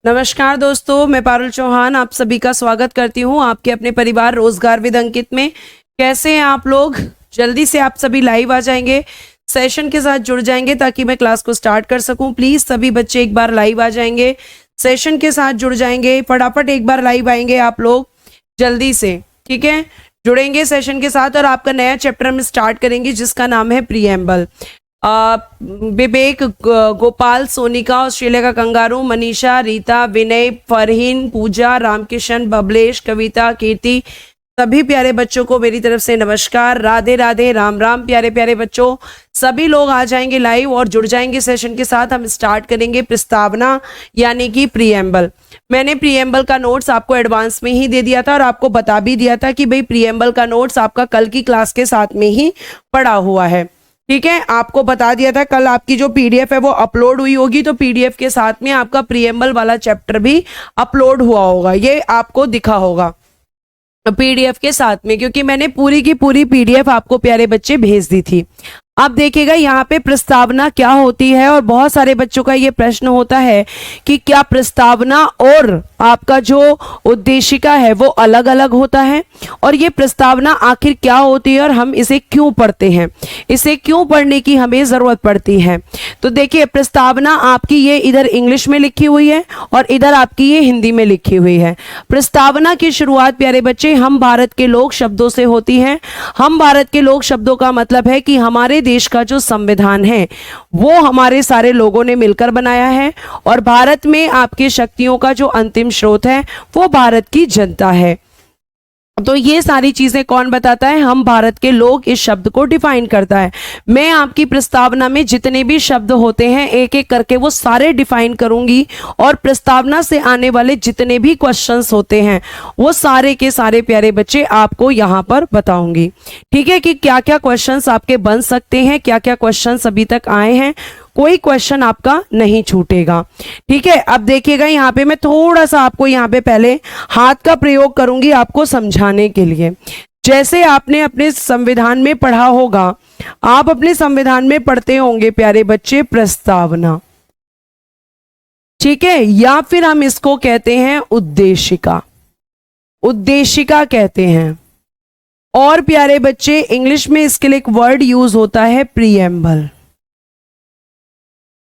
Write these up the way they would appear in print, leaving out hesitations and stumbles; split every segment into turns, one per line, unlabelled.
नमस्कार दोस्तों, मैं पारुल चौहान आप सभी का स्वागत करती हूँ आपके अपने परिवार रोजगार विद अंकित में। कैसे हैं आप लोग? जल्दी से आप सभी लाइव आ जाएंगे, सेशन के साथ जुड़ जाएंगे ताकि मैं क्लास को स्टार्ट कर सकूं। प्लीज सभी बच्चे एक बार लाइव आ जाएंगे, सेशन के साथ जुड़ जाएंगे, फटाफट एक बार लाइव आएंगे आप लोग जल्दी से, ठीक है? जुड़ेंगे सेशन के साथ और आपका नया चैप्टर हम स्टार्ट करेंगे जिसका नाम है प्रीएम्बल। विवेक, गोपाल, सोनिका, ऑस्ट्रेलिया का कंगारू, मनीषा, रीता, विनय, फरहीन, पूजा, रामकिशन, बबलेश, कविता, कीर्ति, सभी प्यारे बच्चों को मेरी तरफ से नमस्कार, राधे राधे, राम राम। प्यारे प्यारे बच्चों, सभी लोग आ जाएंगे लाइव और जुड़ जाएंगे सेशन के साथ। हम स्टार्ट करेंगे प्रस्तावना यानी कि प्रीएम्बल। मैंने प्रीएम्बल का नोट्स आपको एडवांस में ही दे दिया था और आपको बता भी दिया था कि भाई प्रीएम्बल का नोट्स आपका कल की क्लास के साथ में ही पड़ा हुआ है, ठीक है? आपको बता दिया था कल आपकी जो पीडीएफ है वो अपलोड हुई होगी, तो पीडीएफ के साथ में आपका प्रीएम्बल वाला चैप्टर भी अपलोड हुआ होगा, ये आपको दिखा होगा पीडीएफ के साथ में, क्योंकि मैंने पूरी की पूरी पीडीएफ आपको प्यारे बच्चे भेज दी थी। अब देखिएगा यहाँ पे प्रस्तावना क्या होती है, और बहुत सारे बच्चों का ये प्रश्न होता है कि क्या प्रस्तावना और आपका जो उद्देशिका है वो अलग अलग होता है, और ये प्रस्तावना आखिर क्या होती है और हम इसे क्यों पढ़ते हैं, इसे क्यों पढ़ने की हमें जरूरत पड़ती है। तो देखिए, प्रस्तावना आपकी ये इधर इंग्लिश में लिखी हुई है और इधर आपकी ये हिंदी में लिखी हुई है। प्रस्तावना की शुरुआत प्यारे बच्चे हम भारत के लोग शब्दों से होती है। हम भारत के लोग शब्दों का मतलब है कि हमारे देश का जो संविधान है वो हमारे सारे लोगों ने मिलकर बनाया है, और भारत में आपकी शक्तियों का जो अंतिम स्रोत है वो भारत की जनता है। तो ये सारी चीजें कौन बताता है? हम भारत के लोग इस शब्द को डिफाइन करता है। मैं आपकी प्रस्तावना में जितने भी शब्द होते हैं एक एक करके वो सारे डिफाइन करूंगी, और प्रस्तावना से आने वाले जितने भी क्वेश्चंस होते हैं वो सारे के सारे प्यारे बच्चे आपको यहाँ पर बताऊंगी, ठीक है? कि क्या क्या क्वेश्चंस आपके बन सकते हैं, क्या क्या क्वेश्चंस अभी तक आए हैं, कोई क्वेश्चन आपका नहीं छूटेगा, ठीक है? अब देखिएगा यहाँ पे मैं थोड़ा सा आपको यहाँ पे पहले हाथ का प्रयोग करूंगी आपको समझाने के लिए। जैसे आपने अपने संविधान में पढ़ा होगा, आप अपने संविधान में पढ़ते होंगे प्यारे बच्चे प्रस्तावना, ठीक है? या फिर हम इसको कहते हैं उद्देशिका, उद्देशिका कहते हैं। और प्यारे बच्चे इंग्लिश में इसके लिए एक वर्ड यूज होता है प्रीएम्बल।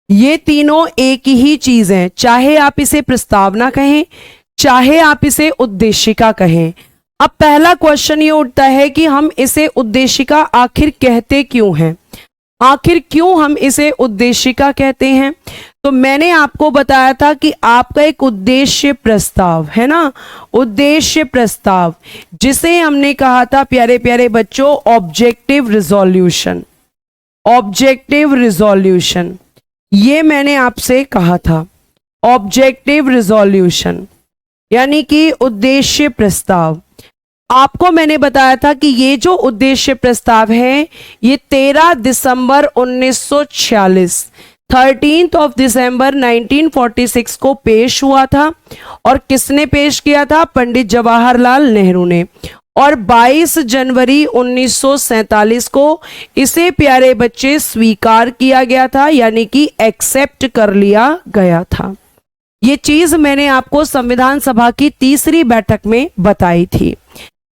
ये तीनों एक ही चीज है, चाहे आप इसे प्रस्तावना कहें चाहे आप इसे उद्देशिका कहें। अब पहला क्वेश्चन ये उठता है कि हम इसे उद्देशिका आखिर कहते क्यों हैं, आखिर क्यों हम इसे उद्देशिका कहते हैं? तो मैंने आपको बताया था कि आपका एक उद्देश्य प्रस्ताव है ना, उद्देश्य प्रस्ताव, जिसे हमने कहा था प्यारे प्यारे बच्चों ऑब्जेक्टिव रिजोल्यूशन, ऑब्जेक्टिव रिजोल्यूशन, ये मैंने आपसे कहा था ऑब्जेक्टिव रिजोल्यूशन यानी कि उद्देश्य प्रस्ताव। आपको मैंने बताया था कि ये जो उद्देश्य प्रस्ताव है ये 13 दिसंबर 1946 13th of December 1946 को पेश हुआ था, और किसने पेश किया था? पंडित जवाहरलाल नेहरू ने। और 22 जनवरी 1947 को इसे प्यारे बच्चे स्वीकार किया गया था, यानी कि एक्सेप्ट कर लिया गया था। ये चीज मैंने आपको संविधान सभा की तीसरी बैठक में बताई थी।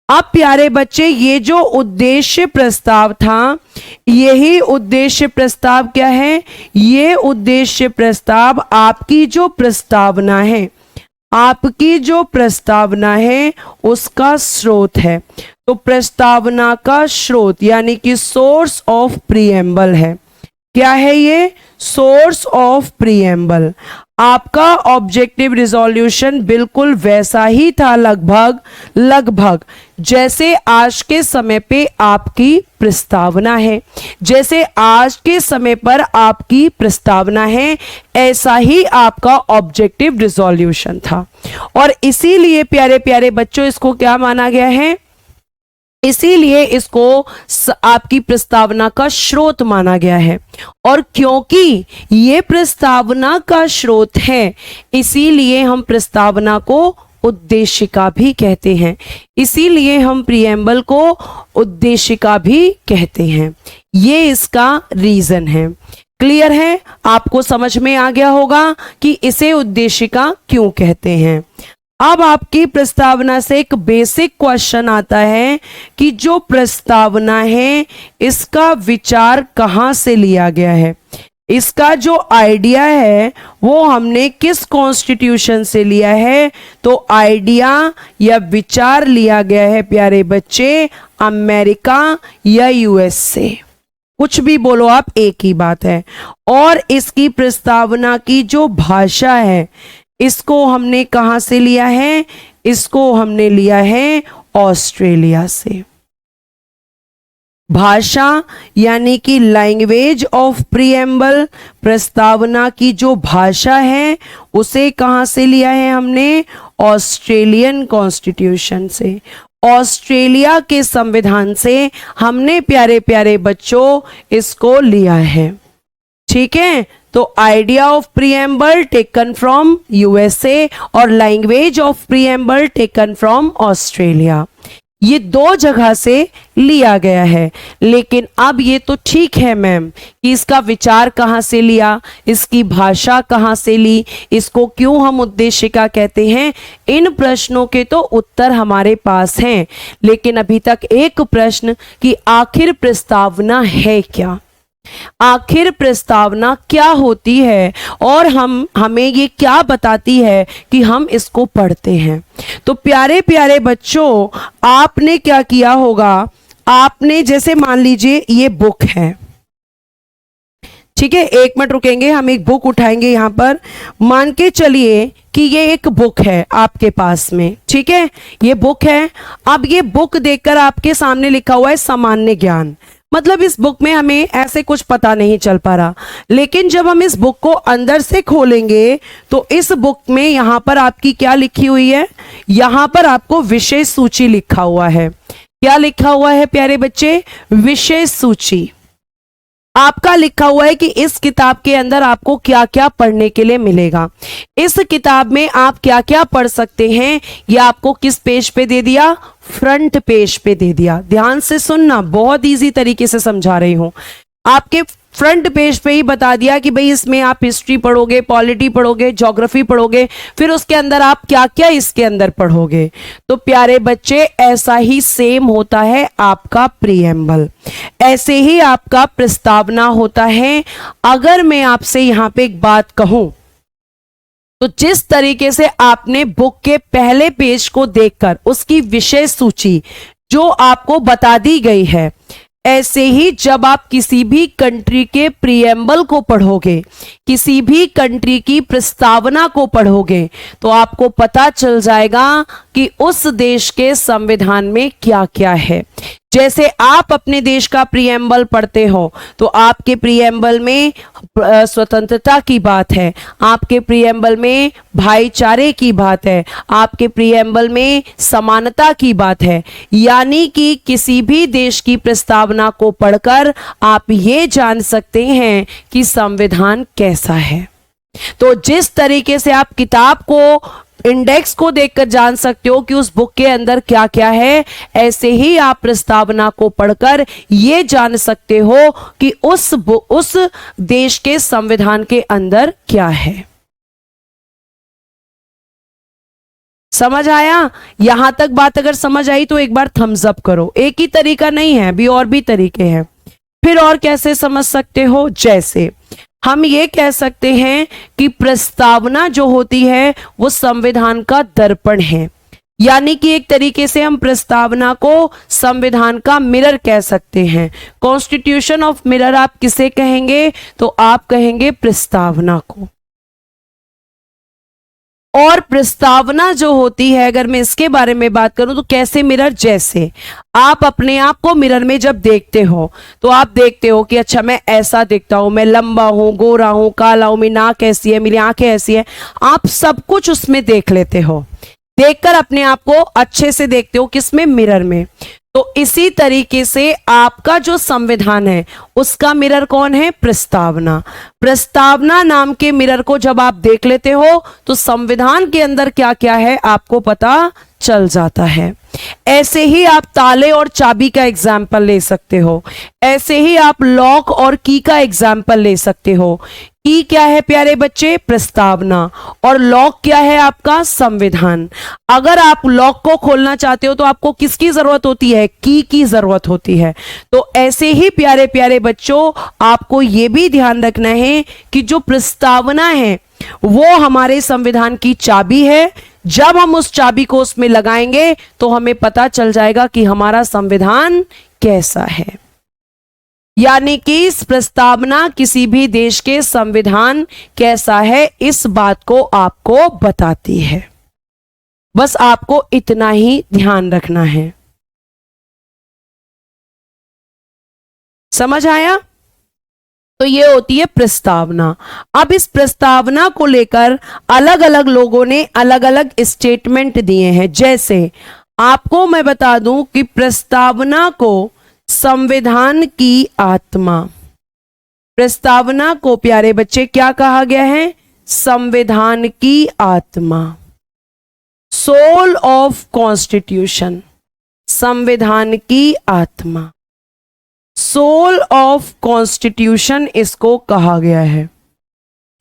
अब प्यारे बच्चे ये जो उद्देश्य प्रस्ताव था, यही उद्देश्य प्रस्ताव क्या है? ये उद्देश्य प्रस्ताव आपकी जो प्रस्तावना है, आपकी जो प्रस्तावना है उसका स्रोत है। तो प्रस्तावना का स्रोत यानी कि सोर्स ऑफ प्रीएम्बल है। क्या है ये? Source of preamble. आपका ऑब्जेक्टिव रिजोल्यूशन बिल्कुल वैसा ही था लगभग जैसे आज के समय पे आपकी प्रस्तावना है, जैसे आज के समय पर आपकी प्रस्तावना है, ऐसा ही आपका ऑब्जेक्टिव रिजोल्यूशन था। और इसीलिए प्यारे प्यारे बच्चों इसको क्या माना गया है? इसीलिए इसको आपकी प्रस्तावना का स्रोत माना गया है। और क्योंकि ये प्रस्तावना का स्रोत है इसीलिए हम प्रस्तावना को उद्देशिका भी कहते हैं, इसीलिए हम प्रीएम्बल को उद्देशिका भी कहते हैं। ये इसका रीजन है। क्लियर है? आपको समझ में आ गया होगा कि इसे उद्देशिका क्यों कहते हैं। अब आपकी प्रस्तावना से एक बेसिक क्वेश्चन आता है कि जो प्रस्तावना है इसका विचार कहाँ से लिया गया है, इसका जो आइडिया है वो हमने किस कॉन्स्टिट्यूशन से लिया है। तो आइडिया या विचार लिया गया है प्यारे बच्चे अमेरिका या यूएस से। कुछ भी बोलो आप, एक ही बात है। और इसकी प्रस्तावना की जो भाषा है इसको हमने कहाँ से लिया है, इसको हमने लिया है ऑस्ट्रेलिया से। भाषा यानी कि लैंग्वेज ऑफ प्रीएम्बल, प्रस्तावना की जो भाषा है उसे कहाँ से लिया है हमने, ऑस्ट्रेलियन कॉन्स्टिट्यूशन से, ऑस्ट्रेलिया के संविधान से हमने प्यारे प्यारे बच्चों इसको लिया है। ठीक है, तो idea of preamble taken from USA और language of preamble taken from Australia, ये दो जगह से लिया गया है। लेकिन अब ये तो ठीक है मैम कि इसका विचार कहाँ से लिया, इसकी भाषा कहाँ से ली, इसको क्यों हम उद्देशिका कहते हैं, इन प्रश्नों के तो उत्तर हमारे पास हैं। लेकिन अभी तक एक प्रश्न कि आखिर प्रस्तावना है क्या, आखिर प्रस्तावना क्या होती है और हमें ये क्या बताती है कि हम इसको पढ़ते हैं। तो प्यारे प्यारे बच्चों आपने क्या किया होगा, आपने जैसे मान लीजिए ये बुक है, ठीक है, एक मिनट रुकेंगे, हम एक बुक उठाएंगे यहां पर, मान के चलिए कि ये एक बुक है आपके पास में, ठीक है, ये बुक है। अब ये बुक देखकर आपके सामने लिखा हुआ है सामान्य ज्ञान, मतलब इस बुक में हमें ऐसे कुछ पता नहीं चल पा रहा। लेकिन जब हम इस बुक को अंदर से खोलेंगे तो इस बुक में यहां पर आपकी क्या लिखी हुई है, यहां पर आपको विषय सूची लिखा हुआ है। क्या लिखा हुआ है प्यारे बच्चे, विषय सूची। आपका लिखा हुआ है कि इस किताब के अंदर आपको क्या क्या पढ़ने के लिए मिलेगा, इस किताब में आप क्या क्या पढ़ सकते हैं, यह आपको किस पेज पे दे दिया, फ्रंट पेज पे दे दिया। ध्यान से सुनना, बहुत इजी तरीके से समझा रही हूं। आपके फ्रंट पेज पे ही बता दिया कि भाई इसमें आप हिस्ट्री पढ़ोगे, पॉलिटी पढ़ोगे, ज्योग्राफी पढ़ोगे, फिर उसके अंदर आप क्या क्या इसके अंदर पढ़ोगे। तो प्यारे बच्चे ऐसा ही सेम होता है आपका प्रीएम्बल, ऐसे ही आपका प्रस्तावना होता है। अगर मैं आपसे यहां पे एक बात कहूं तो जिस तरीके से आपने बुक के पहले पेज को देखकर उसकी विषय सूची जो आपको बता दी गई है, ऐसे ही जब आप किसी भी कंट्री के प्रीएम्बल को पढ़ोगे, किसी भी कंट्री की प्रस्तावना को पढ़ोगे, तो आपको पता चल जाएगा कि उस देश के संविधान में क्या क्या है। जैसे आप अपने देश का प्रीएम्बल पढ़ते हो तो आपके प्रीएम्बल में स्वतंत्रता की बात है, आपके प्रीएम्बल में भाईचारे की बात है, आपके प्रीएम्बल में समानता की बात है। यानी कि किसी भी देश की प्रस्तावना को पढ़कर आप ये जान सकते हैं कि संविधान कैसा है। तो जिस तरीके से आप किताब को इंडेक्स को देखकर जान सकते हो कि उस बुक के अंदर क्या क्या है, ऐसे ही आप प्रस्तावना को पढ़कर ये जान सकते हो कि उस देश के संविधान के अंदर क्या है। समझ आया? यहां तक बात अगर समझ आई तो एक बार थम्स अप करो। एक ही तरीका नहीं है, अभी और भी तरीके हैं। फिर और कैसे समझ सकते हो, जैसे हम ये कह सकते हैं कि प्रस्तावना जो होती है वो संविधान का दर्पण है। यानी कि एक तरीके से हम प्रस्तावना को संविधान का मिरर कह सकते हैं। कॉन्स्टिट्यूशन ऑफ मिरर आप किसे कहेंगे, तो आप कहेंगे प्रस्तावना को। और प्रस्तावना जो होती है, अगर मैं इसके बारे में बात करूं तो कैसे मिरर, जैसे आप अपने आप को मिरर में जब देखते हो तो आप देखते हो कि अच्छा मैं ऐसा दिखता हूं, मैं लंबा हूं, गोरा हूं, काला हूं, मेरी नाक ऐसी है, मेरी आंखें ऐसी है, आप सब कुछ उसमें देख लेते हो। देखकर अपने आप को अच्छे से देखते हो, किसमें, मिरर में। तो इसी तरीके से आपका जो संविधान है उसका मिरर कौन है, प्रस्तावना। प्रस्तावना नाम के मिरर को जब आप देख लेते हो तो संविधान के अंदर क्या क्या है आपको पता चल जाता है। ऐसे ही आप ताले और चाबी का एग्जाम्पल ले सकते हो, ऐसे ही आप लॉक और की का एग्जाम्पल ले सकते हो। की क्या है प्यारे बच्चे? प्रस्तावना। और लॉक क्या है आपका? संविधान। अगर आप लॉक को खोलना चाहते हो तो आपको किसकी जरूरत होती है? की जरूरत होती है। तो ऐसे ही प्यारे प्यारे बच्चों, आपको यह भी ध्यान रखना है कि जो प्रस्तावना है वो हमारे संविधान की चाबी है। जब हम उस चाबी को उसमें लगाएंगे तो हमें पता चल जाएगा कि हमारा संविधान कैसा है। यानी कि इस प्रस्तावना किसी भी देश के संविधान कैसा है इस बात को आपको बताती है। बस आपको इतना ही ध्यान रखना है। समझ आया? तो ये होती है प्रस्तावना। अब इस प्रस्तावना को लेकर अलग अलग लोगों ने अलग अलग स्टेटमेंट दिए हैं। जैसे आपको मैं बता दूं कि प्रस्तावना को संविधान की आत्मा, प्रस्तावना को प्यारे बच्चे क्या कहा गया है? संविधान की आत्मा, सोल ऑफ कॉन्स्टिट्यूशन, संविधान की आत्मा, सोल ऑफ कॉन्स्टिट्यूशन इसको कहा गया है,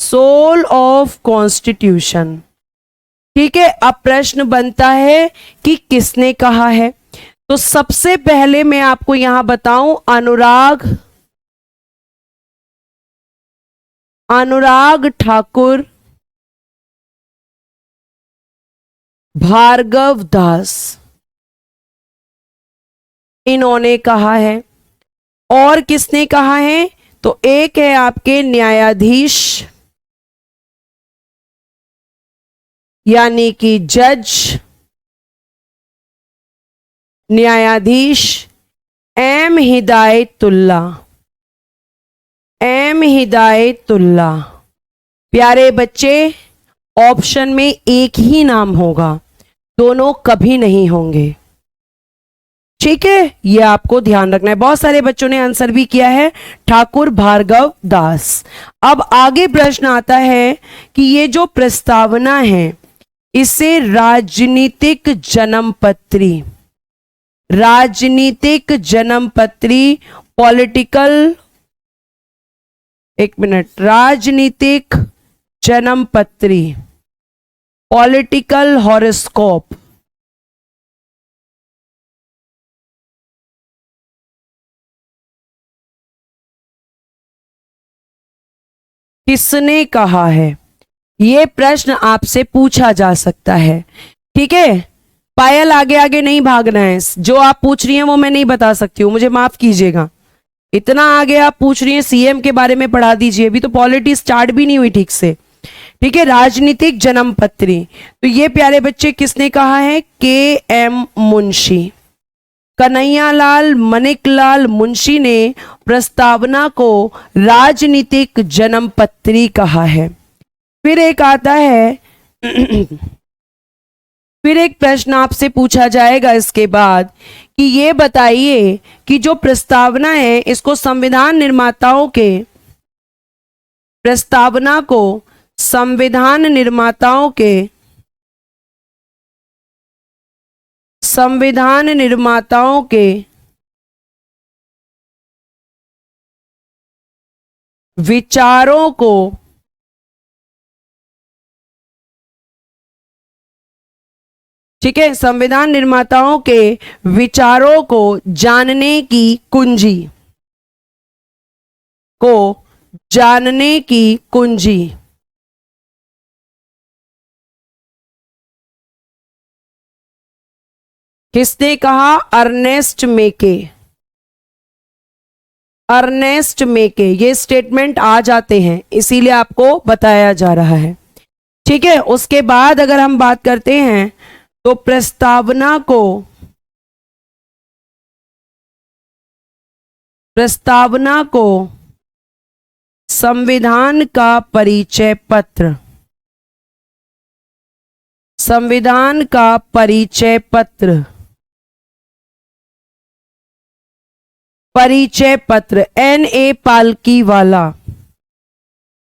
सोल ऑफ कॉन्स्टिट्यूशन। ठीक है, अब प्रश्न बनता है कि किसने कहा है। तो सबसे पहले मैं आपको यहां बताऊं, अनुराग ठाकुर भार्गव दास, इन्होंने कहा है। और किसने कहा है? तो एक है आपके न्यायाधीश, यानी कि जज, न्यायाधीश एम हिदायतुल्ला, एम हिदायतुल्ला। प्यारे बच्चे, ऑप्शन में एक ही नाम होगा, दोनों कभी नहीं होंगे। ठीक है, ये आपको ध्यान रखना है। बहुत सारे बच्चों ने आंसर भी किया है, ठाकुर भार्गव दास। अब आगे प्रश्न आता है कि ये जो प्रस्तावना है इसे राजनीतिक जन्मपत्री, राजनीतिक जन्मपत्री, पॉलिटिकल, एक मिनट, राजनीतिक जन्मपत्री, पॉलिटिकल हॉरोस्कोप, किसने कहा है? यह प्रश्न आपसे पूछा जा सकता है। ठीक है, पायल आगे आगे नहीं भागना है। जो आप पूछ रही हैं वो मैं नहीं बता सकती हूं, मुझे माफ कीजिएगा। इतना आगे आप पूछ रही हैं, सीएम के बारे में पढ़ा दीजिए, अभी तो पॉलिटिक्स स्टार्ट भी नहीं हुई ठीक से। ठीक है, राजनीतिक जन्मपत्री, तो ये प्यारे बच्चे किसने कहा है? के.एम. मुंशी, कन्हैयालाल माणिकलाल मुंशी ने प्रस्तावना को राजनीतिक जन्मपत्री कहा है। फिर एक आता है फिर एक प्रश्न आपसे पूछा जाएगा इसके बाद कि ये बताइए कि जो प्रस्तावना है इसको संविधान निर्माताओं के, प्रस्तावना को संविधान निर्माताओं के, संविधान निर्माताओं के विचारों को ठीक है, संविधान निर्माताओं के विचारों को जानने की कुंजी, को जानने की कुंजी, किसने कहा? अर्नेस्ट मेके, अर्नेस्ट मेके। ये स्टेटमेंट आ जाते हैं इसीलिए आपको बताया जा रहा है। ठीक है, उसके बाद अगर हम बात करते हैं तो प्रस्तावना को, प्रस्तावना को संविधान का परिचय पत्र, संविधान का परिचय पत्र, परिचय पत्र N.A. Palkhivala,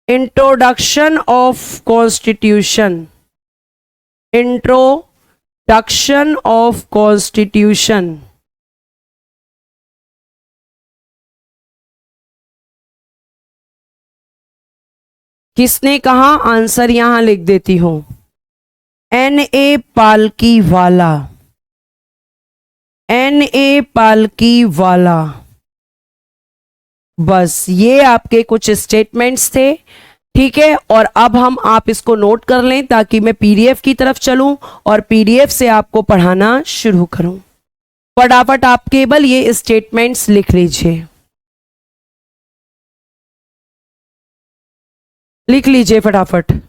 introduction of constitution, introduction of constitution. किसने कहा? आंसर यहां लिख देती हूं, N.A. पालकी वाला, N.A. पालकी वाला। बस ये आपके कुछ स्टेटमेंट्स थे, ठीक है। और अब आप इसको नोट कर लें ताकि मैं पीडीएफ की तरफ चलूं और पीडीएफ से आपको पढ़ाना शुरू करूं। फटाफट आप केवल ये स्टेटमेंट्स लिख लीजिए, लिख लीजिए फटाफट।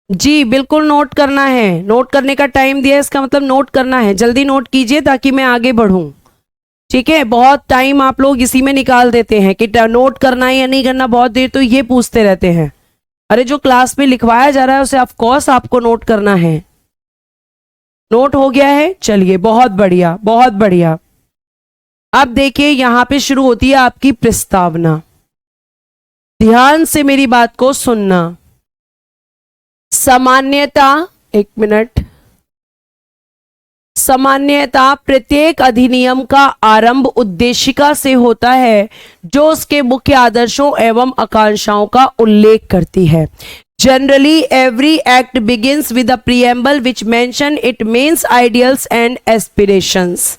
जी बिल्कुल नोट करना है, नोट करने का टाइम दिया है, इसका मतलब नोट करना है। जल्दी नोट कीजिए ताकि मैं आगे बढ़ूं, ठीक है। बहुत टाइम आप लोग इसी में निकाल देते हैं कि नोट करना है या नहीं करना, बहुत देर तो ये पूछते रहते हैं। अरे जो क्लास में लिखवाया जा रहा है उसे ऑफ कोर्स आपको नोट करना है। नोट हो गया है? चलिए बहुत बढ़िया, बहुत बढ़िया। अब देखिए यहां पे शुरू होती है आपकी प्रस्तावना। ध्यान से मेरी बात को सुनना। सामान्यता, एक मिनट, सामान्यता प्रत्येक अधिनियम का आरंभ उद्देशिका से होता है जो उसके मुख्य आदर्शों एवं आकांक्षाओं का उल्लेख करती है। Generally, every act begins with a preamble which mention its main ideals and aspirations.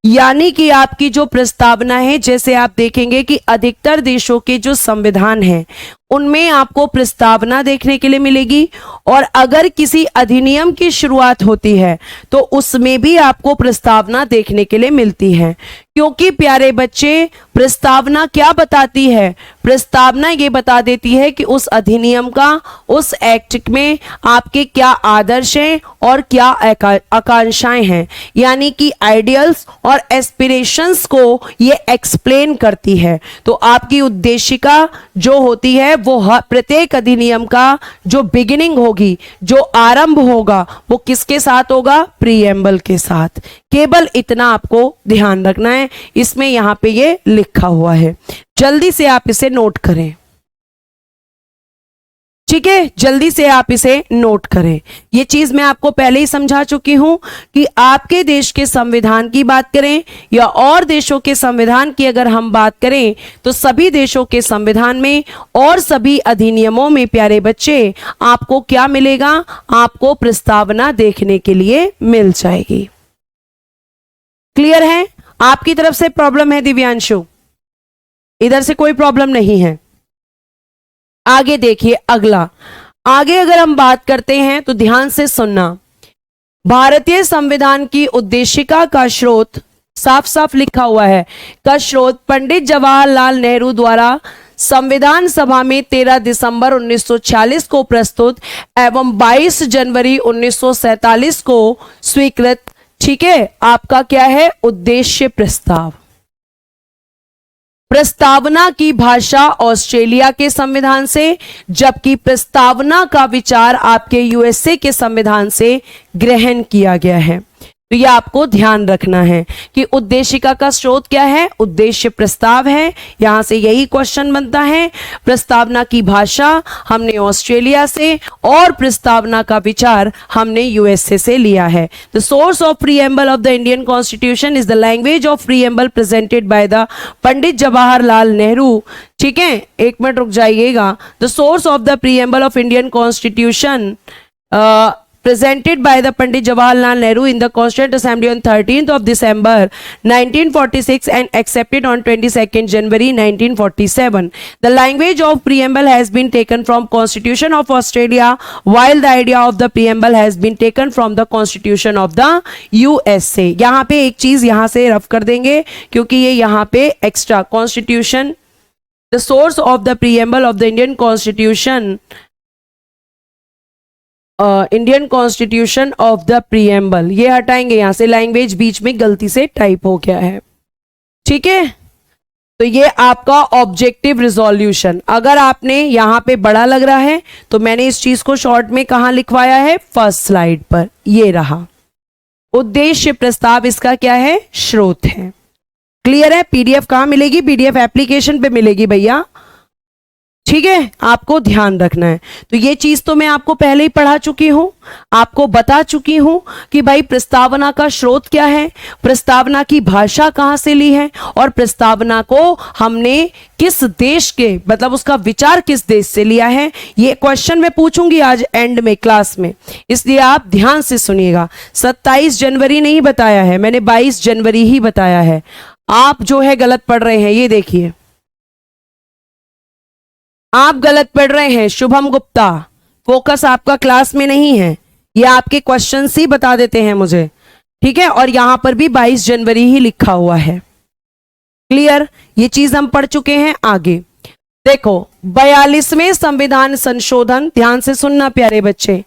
यानी कि आपकी जो प्रस्तावना है, जैसे आप देखेंगे कि अधिकतर देशों के जो संविधान हैं उनमें आपको प्रस्तावना देखने के लिए मिलेगी, और अगर किसी अधिनियम की शुरुआत होती है तो उसमें भी आपको प्रस्तावना देखने के लिए मिलती है। क्योंकि प्यारे बच्चे, प्रस्तावना क्या बताती है? प्रस्तावना ये बता देती है कि उस अधिनियम का, उस एक्ट में आपके क्या आदर्श हैं और क्या आकांक्षाएं हैं, यानी कि आइडियल्स और एस्पिरेशंस को ये एक्सप्लेन करती है। तो आपकी उद्देशिका जो होती है वो प्रत्येक अधिनियम का जो बिगिनिंग होगी, जो आरंभ होगा, वो किसके साथ होगा? प्रीएम्बल के साथ। केवल इतना आपको ध्यान रखना है, इसमें यहां पे ये लिखा हुआ है। जल्दी से आप इसे नोट करें, ठीक है, जल्दी से आप इसे नोट करें। ये चीज मैं आपको पहले ही समझा चुकी हूं कि आपके देश के संविधान की बात करें या और देशों के संविधान की अगर हम बात करें तो सभी देशों के संविधान में और सभी अधिनियमों में प्यारे बच्चे आपको क्या मिलेगा? आपको प्रस्तावना देखने के लिए मिल जाएगी। क्लियर है? आपकी तरफ से प्रॉब्लम है दिव्यांशु? इधर से कोई प्रॉब्लम नहीं है। आगे देखिए अगला, आगे अगर हम बात करते हैं तो ध्यान से सुनना। भारतीय संविधान की उद्देशिका का स्रोत साफ साफ लिखा हुआ है, का स्रोत पंडित जवाहरलाल नेहरू द्वारा संविधान सभा में 13 दिसंबर 1946 को प्रस्तुत एवं 22 जनवरी 1947 को स्वीकृत, ठीक है, आपका क्या है? उद्देश्य प्रस्ताव। प्रस्तावना की भाषा ऑस्ट्रेलिया के संविधान से, जबकि प्रस्तावना का विचार आपके यूएसए के संविधान से ग्रहण किया गया है। तो यह आपको ध्यान रखना है कि उद्देशिका का स्रोत क्या है? उद्देश्य प्रस्ताव है। यहां से यही क्वेश्चन बनता है। प्रस्तावना की भाषा हमने ऑस्ट्रेलिया से और प्रस्तावना का विचार हमने यूएसए से लिया है। The source of preamble of the Indian constitution is the language of preamble presented by the Pandit Jawaharlal Nehru, ठीक है, एक मिनट रुक जाइएगा। The source of the preamble of Indian constitution presented by the Pandit Jawaharlal Nehru in the Constituent Assembly on 13th of December 1946 and accepted on 22nd January 1947. The language of preamble has been taken from Constitution of Australia, while the idea of the preamble has been taken from the Constitution of the USA. यहाँ पे एक चीज यहाँ से rough कर देंगे क्योंकि ये यहाँ पे extra Constitution, the source of the preamble of the Indian Constitution, Indian constitution of the preamble, ये हटाएंगे यहां से, लैंग्वेज बीच में गलती से टाइप हो गया है, ठीक है। तो तो ये आपका ऑब्जेक्टिव रिजोल्यूशन। अगर आपने यहां पे बड़ा लग रहा है तो मैंने इस चीज को शॉर्ट में कहां लिखवाया है, फर्स्ट स्लाइड पर, ये रहा। उद्देश्य प्रस्ताव इसका क्या है, स्रोत है। क्लियर है? पीडीएफ कहां मिलेगी, पीडीएफ एप्लीकेशन पे मिलेगी भैया, ठीक है, आपको ध्यान रखना है। तो ये चीज तो मैं आपको पहले ही पढ़ा चुकी हूं, आपको बता चुकी हूं कि भाई प्रस्तावना का स्रोत क्या है, प्रस्तावना की भाषा कहां से ली है, और प्रस्तावना को हमने किस देश के, मतलब उसका विचार किस देश से लिया है। ये क्वेश्चन मैं पूछूंगी आज एंड में क्लास में, इसलिए आप ध्यान से सुनिएगा। 27 जनवरी नहीं बताया है मैंने, 22 जनवरी ही बताया है। आप जो है गलत पढ़ रहे हैं, ये देखिए आप गलत पढ़ रहे हैं। शुभम गुप्ता, फोकस आपका क्लास में नहीं है, ये आपके क्वेश्चन ही बता देते हैं मुझे, ठीक है। और यहां पर भी 22 जनवरी ही लिखा हुआ है। क्लियर? ये चीज हम पढ़ चुके हैं। आगे देखो, 42वें संविधान संशोधन, ध्यान से सुनना प्यारे बच्चे,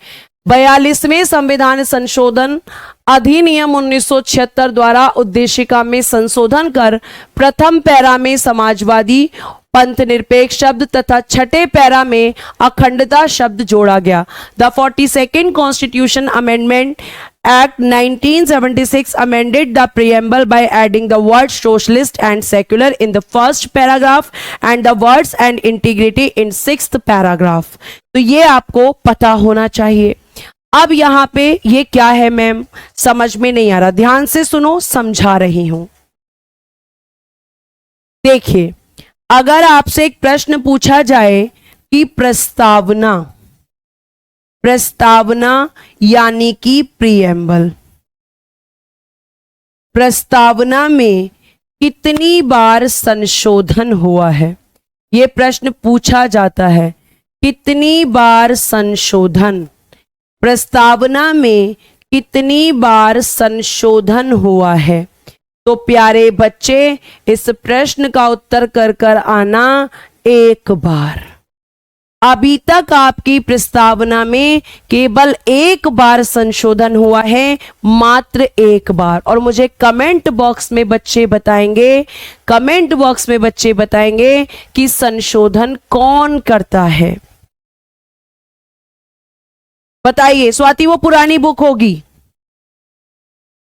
42वें संविधान संशोधन अधिनियम 1976 द्वारा उद्देशिका में संशोधन कर प्रथम पैरा में समाजवादी पंथ निरपेक्ष शब्द तथा छठे पैरा में अखंडता शब्द जोड़ा गया। The 42nd constitution amendment Act 1976 amended the preamble by adding the words socialist and secular in the first paragraph and the words and integrity in 6th paragraph। तो ये आपको पता होना चाहिए। अब यहां पे ये क्या है मैम, समझ में नहीं आ रहा, ध्यान से सुनो, समझा रही हूं। देखिए, अगर आपसे एक प्रश्न पूछा जाए कि प्रस्तावना, प्रस्तावना यानी कि प्रीएम्बल, प्रस्तावना में कितनी बार संशोधन हुआ है, यह प्रश्न पूछा जाता है। कितनी बार संशोधन, प्रस्तावना में कितनी बार संशोधन हुआ है। तो प्यारे बच्चे, इस प्रश्न का उत्तर कर कर आना, एक बार। अभी तक आपकी प्रस्तावना में केवल एक बार संशोधन हुआ है, मात्र एक बार। और मुझे कमेंट बॉक्स में बच्चे बताएंगे, कमेंट बॉक्स में बच्चे बताएंगे कि संशोधन कौन करता है। बताइए स्वाति, वो पुरानी बुक होगी,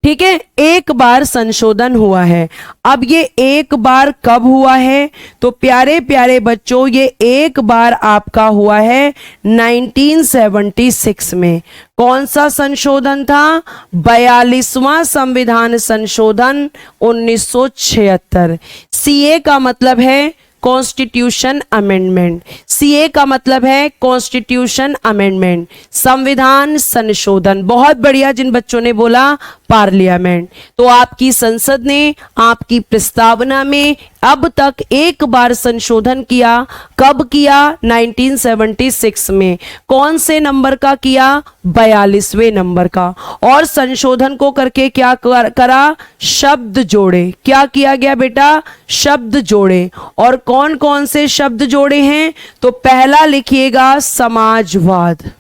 ठीक है। एक बार संशोधन हुआ है। अब ये एक बार कब हुआ है, तो प्यारे प्यारे बच्चों, ये एक बार आपका हुआ है 1976 में। कौन सा संशोधन था, 42वां संविधान संशोधन 1976। सीए का मतलब है कॉन्स्टिट्यूशन अमेंडमेंट, सीए का मतलब है कॉन्स्टिट्यूशन अमेंडमेंट, संविधान संशोधन। बहुत बढ़िया, जिन बच्चों ने बोला पार्लियामेंट। तो आपकी संसद ने आपकी प्रस्तावना में अब तक एक बार संशोधन किया। कब किया, 1976 में। कौन से नंबर का किया, 42वें नंबर का। और संशोधन को करके क्या करा, शब्द जोड़े। क्या किया गया बेटा, शब्द जोड़े। और कौन कौन से शब्द जोड़े हैं, तो पहला लिखिएगा समाजवाद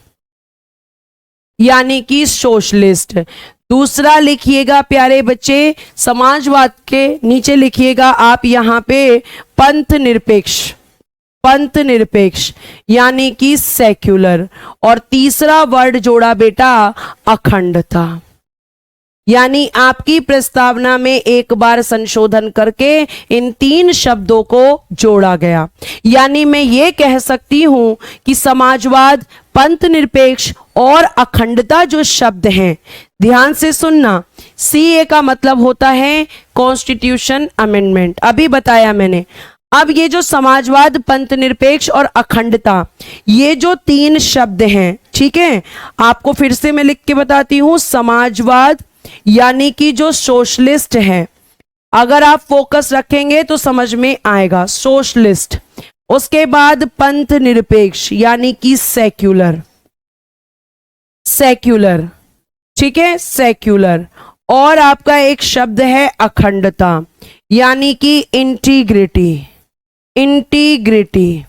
यानी कि सोशलिस्ट। दूसरा लिखिएगा प्यारे बच्चे, समाजवाद के नीचे लिखिएगा आप यहां पे पंथ निरपेक्ष, पंथ निरपेक्ष यानी कि सेक्युलर। और तीसरा वर्ड जोड़ा बेटा अखंडता, यानी आपकी प्रस्तावना में एक बार संशोधन करके इन तीन शब्दों को जोड़ा गया। यानी मैं ये कह सकती हूं कि समाजवाद, पंथ निरपेक्ष और अखंडता जो शब्द हैं, ध्यान से सुनना, सीए का मतलब होता है कॉन्स्टिट्यूशन अमेंडमेंट, अभी बताया मैंने। अब ये जो समाजवाद, पंथ निरपेक्ष और अखंडता, ये जो तीन शब्द हैं, ठीक है, आपको फिर से मैं लिख के बताती हूं। समाजवाद यानी कि जो सोशलिस्ट है, अगर आप फोकस रखेंगे तो समझ में आएगा, सोशलिस्ट। उसके बाद पंथ निरपेक्ष यानी कि सेक्युलर, सेक्युलर, ठीक है, सेक्युलर। और आपका एक शब्द है अखंडता यानी कि इंटीग्रिटी, इंटीग्रिटी।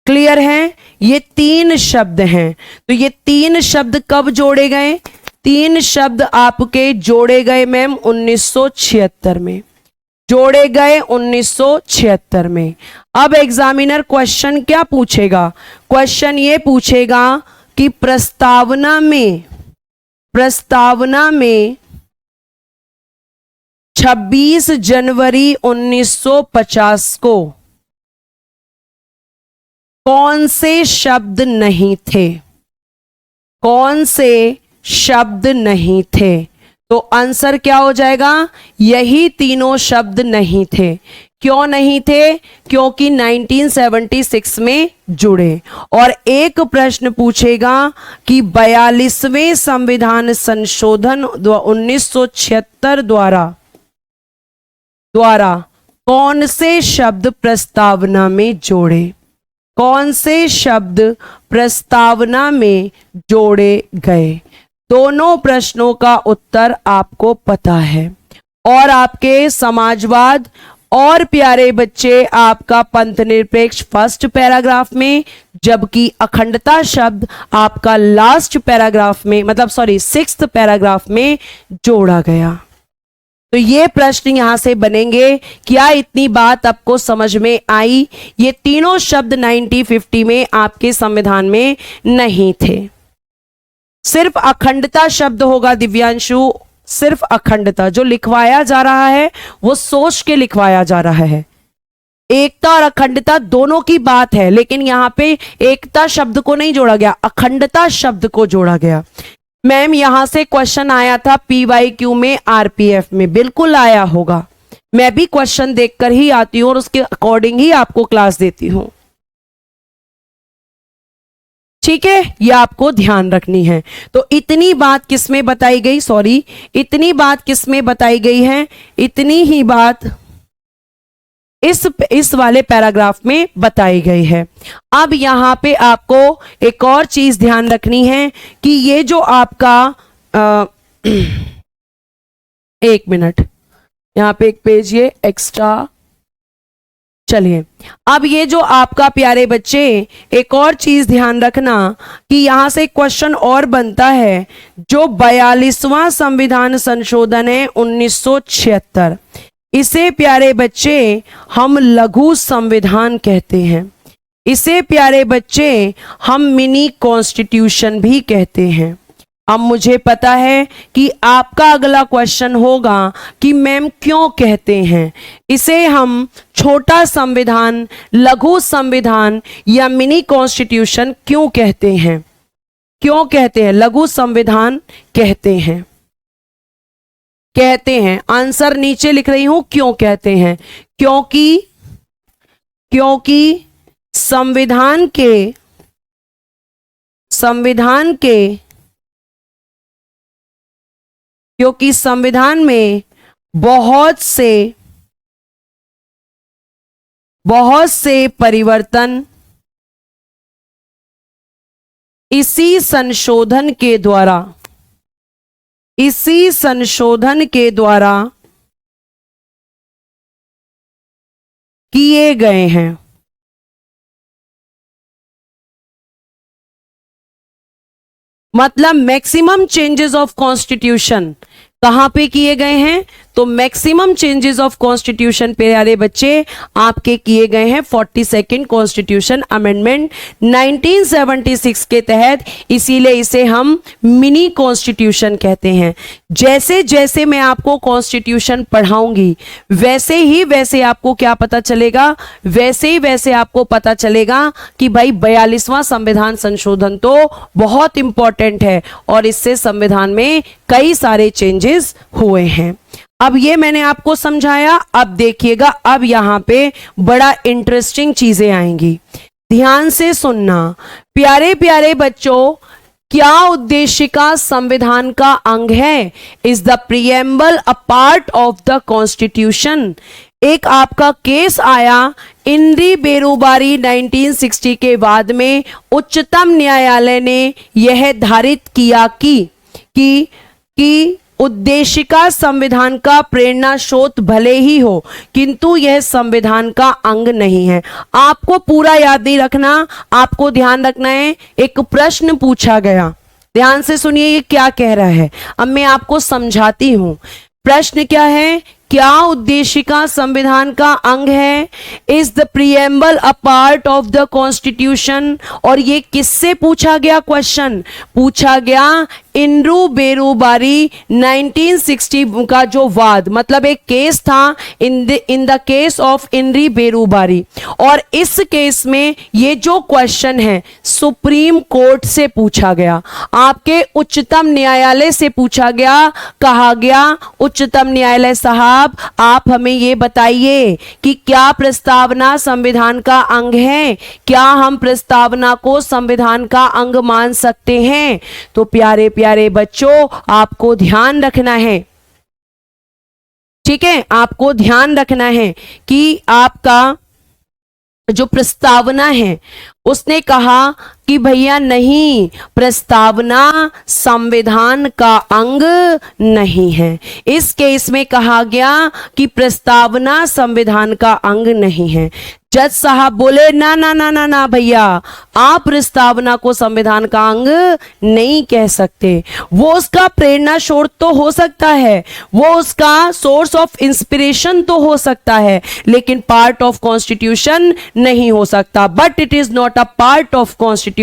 क्लियर है? ये तीन शब्द हैं। तो ये तीन शब्द कब जोड़े गए, तीन शब्द आपके जोड़े गए मैम 1976 में। जोड़े गए 1976 में। अब एग्जामिनर क्वेश्चन क्या पूछेगा? क्वेश्चन ये पूछेगा कि प्रस्तावना में 26 जनवरी 1950 को कौन से शब्द नहीं थे? कौन से शब्द नहीं थे? तो आंसर क्या हो जाएगा? यही तीनों शब्द नहीं थे। क्यों नहीं थे? क्योंकि 1976 में जुड़े। और एक प्रश्न पूछेगा कि 42वें संविधान संशोधन 1976 द्वारा कौन से शब्द प्रस्तावना में जोड़े? कौन से शब्द प्रस्तावना में जोड़े गए? दोनों प्रश्नों का उत्तर आपको पता है। और आपके समाजवाद और प्यारे बच्चे आपका पंथ निरपेक्ष फर्स्ट पैराग्राफ में, जबकि अखंडता शब्द आपका लास्ट पैराग्राफ में, मतलब सॉरी 6th पैराग्राफ में जोड़ा गया। तो ये प्रश्न यहां से बनेंगे। क्या इतनी बात आपको समझ में आई? ये तीनों शब्द 1950 में आपके संविधान में नहीं थे। सिर्फ अखंडता शब्द होगा दिव्यांशु, सिर्फ अखंडता। जो लिखवाया जा रहा है वो सोच के लिखवाया जा रहा है। एकता और अखंडता दोनों की बात है, लेकिन यहां पे एकता शब्द को नहीं जोड़ा गया, अखंडता शब्द को जोड़ा गया। मैम यहां से क्वेश्चन आया था PYQ में, RPF में, बिल्कुल आया होगा। मैं भी क्वेश्चन देखकर ही आती हूं और उसके अकॉर्डिंग ही आपको क्लास देती हूं। ठीक है, ये आपको ध्यान रखनी है। तो इतनी बात किसमें बताई गई? सॉरी, इतनी बात किसमें बताई गई है? इतनी ही बात इस वाले पैराग्राफ में बताई गई है। अब यहां पे आपको एक और चीज ध्यान रखनी है कि ये जो आपका एक मिनट, यहां पे एक पेज ये एक्स्ट्रा। चलिए, अब ये जो आपका प्यारे बच्चे एक और चीज ध्यान रखना कि यहां से क्वेश्चन और बनता है। जो 42वां संविधान संशोधन है 1976, इसे प्यारे बच्चे हम लघु संविधान कहते हैं। इसे प्यारे बच्चे हम मिनी कॉन्स्टिट्यूशन भी कहते हैं। अब मुझे पता है कि आपका अगला क्वेश्चन होगा कि मैम क्यों कहते हैं इसे हम छोटा संविधान, लघु संविधान या मिनी कॉन्स्टिट्यूशन क्यों कहते हैं? क्यों कहते हैं? लघु संविधान कहते हैं, आंसर नीचे लिख रही हूं। क्यों कहते हैं? क्योंकि संविधान में बहुत से परिवर्तन इसी संशोधन के द्वारा किए गए हैं। मतलब मैक्सिमम चेंजेस ऑफ कॉन्स्टिट्यूशन कहां पे किए गए हैं? तो मैक्सिमम चेंजेस ऑफ कॉन्स्टिट्यूशन प्यारे बच्चे आपके किए गए हैं 42nd कॉन्स्टिट्यूशन अमेंडमेंट 1976 के तहत। इसीलिए इसे हम मिनी कॉन्स्टिट्यूशन कहते हैं। जैसे जैसे मैं आपको कॉन्स्टिट्यूशन पढ़ाऊंगी वैसे आपको क्या पता चलेगा? वैसे आपको पता चलेगा कि भाई 42वां संविधान संशोधन तो बहुत इंपॉर्टेंट है और इससे संविधान में कई सारे चेंजेस हुए हैं। अब ये मैंने आपको समझाया। अब देखिएगा, अब यहां पे बड़ा इंटरेस्टिंग चीजें आएंगी, ध्यान से सुनना। प्यारे प्यारे बच्चों, क्या उद्देशिका संविधान का अंग है? Is the preamble a part of the constitution? एक आपका केस आया इंद्री बेरुबारी 1960 के बाद में उच्चतम न्यायालय ने यह धारित किया कि उद्देशिका संविधान का प्रेरणा स्रोत भले ही हो किंतु यह संविधान का अंग नहीं है। आपको पूरा याद नहीं रखना, आपको ध्यान रखना है। एक प्रश्न पूछा गया, ध्यान से सुनिए ये क्या कह रहा है। अब मैं आपको समझाती हूं। प्रश्न क्या है क्या उद्देशिका संविधान का अंग है? Is the preamble a part of the constitution? और ये किससे पूछा गया क्वेश्चन? पूछा गया इनरू बेरूबारी 1960 का जो वाद, मतलब एक केस था in the case of in re Berubari, और इस केस में ये जो क्वेश्चन है सुप्रीम कोर्ट से पूछा गया, आपके उच्चतम न्यायालय से पूछा गया। कहा गया उच्चतम न्यायालय साहब आप हमें ये बताइए कि क्या प्रस्तावना संविधान का अंग है? क्या हम प्रस्तावना को संविधान का अंग मान सकते हैं? तो प्यारे प्यारे बच्चों, आपको ध्यान रखना है, ठीक है, आपको ध्यान रखना है कि आपका जो प्रस्तावना है उसने कहा कि भैया नहीं, प्रस्तावना संविधान का अंग नहीं है। इस केस में कहा गया कि प्रस्तावना संविधान का अंग नहीं है। जज साहब बोले ना ना ना ना ना भैया, आप प्रस्तावना को संविधान का अंग नहीं कह सकते। वो उसका प्रेरणा स्रोत तो हो सकता है, वो उसका सोर्स ऑफ इंस्पिरेशन तो हो सकता है, लेकिन पार्ट ऑफ कॉन्स्टिट्यूशन नहीं हो सकता। But it is not a part of constitution.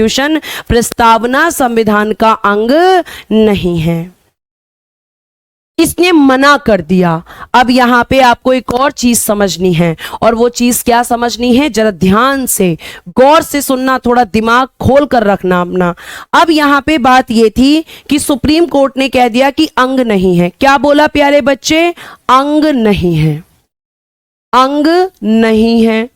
प्रस्तावना संविधान का अंग नहीं है, इसने मना कर दिया। अब यहां पे आपको एक और चीज समझनी है, और वो चीज क्या समझनी है, जरा ध्यान से गौर से सुनना, थोड़ा दिमाग खोल कर रखना अपना। अब यहां पे बात ये थी कि सुप्रीम कोर्ट ने कह दिया कि अंग नहीं है। क्या बोला प्यारे बच्चे? अंग नहीं है, अंग नहीं है।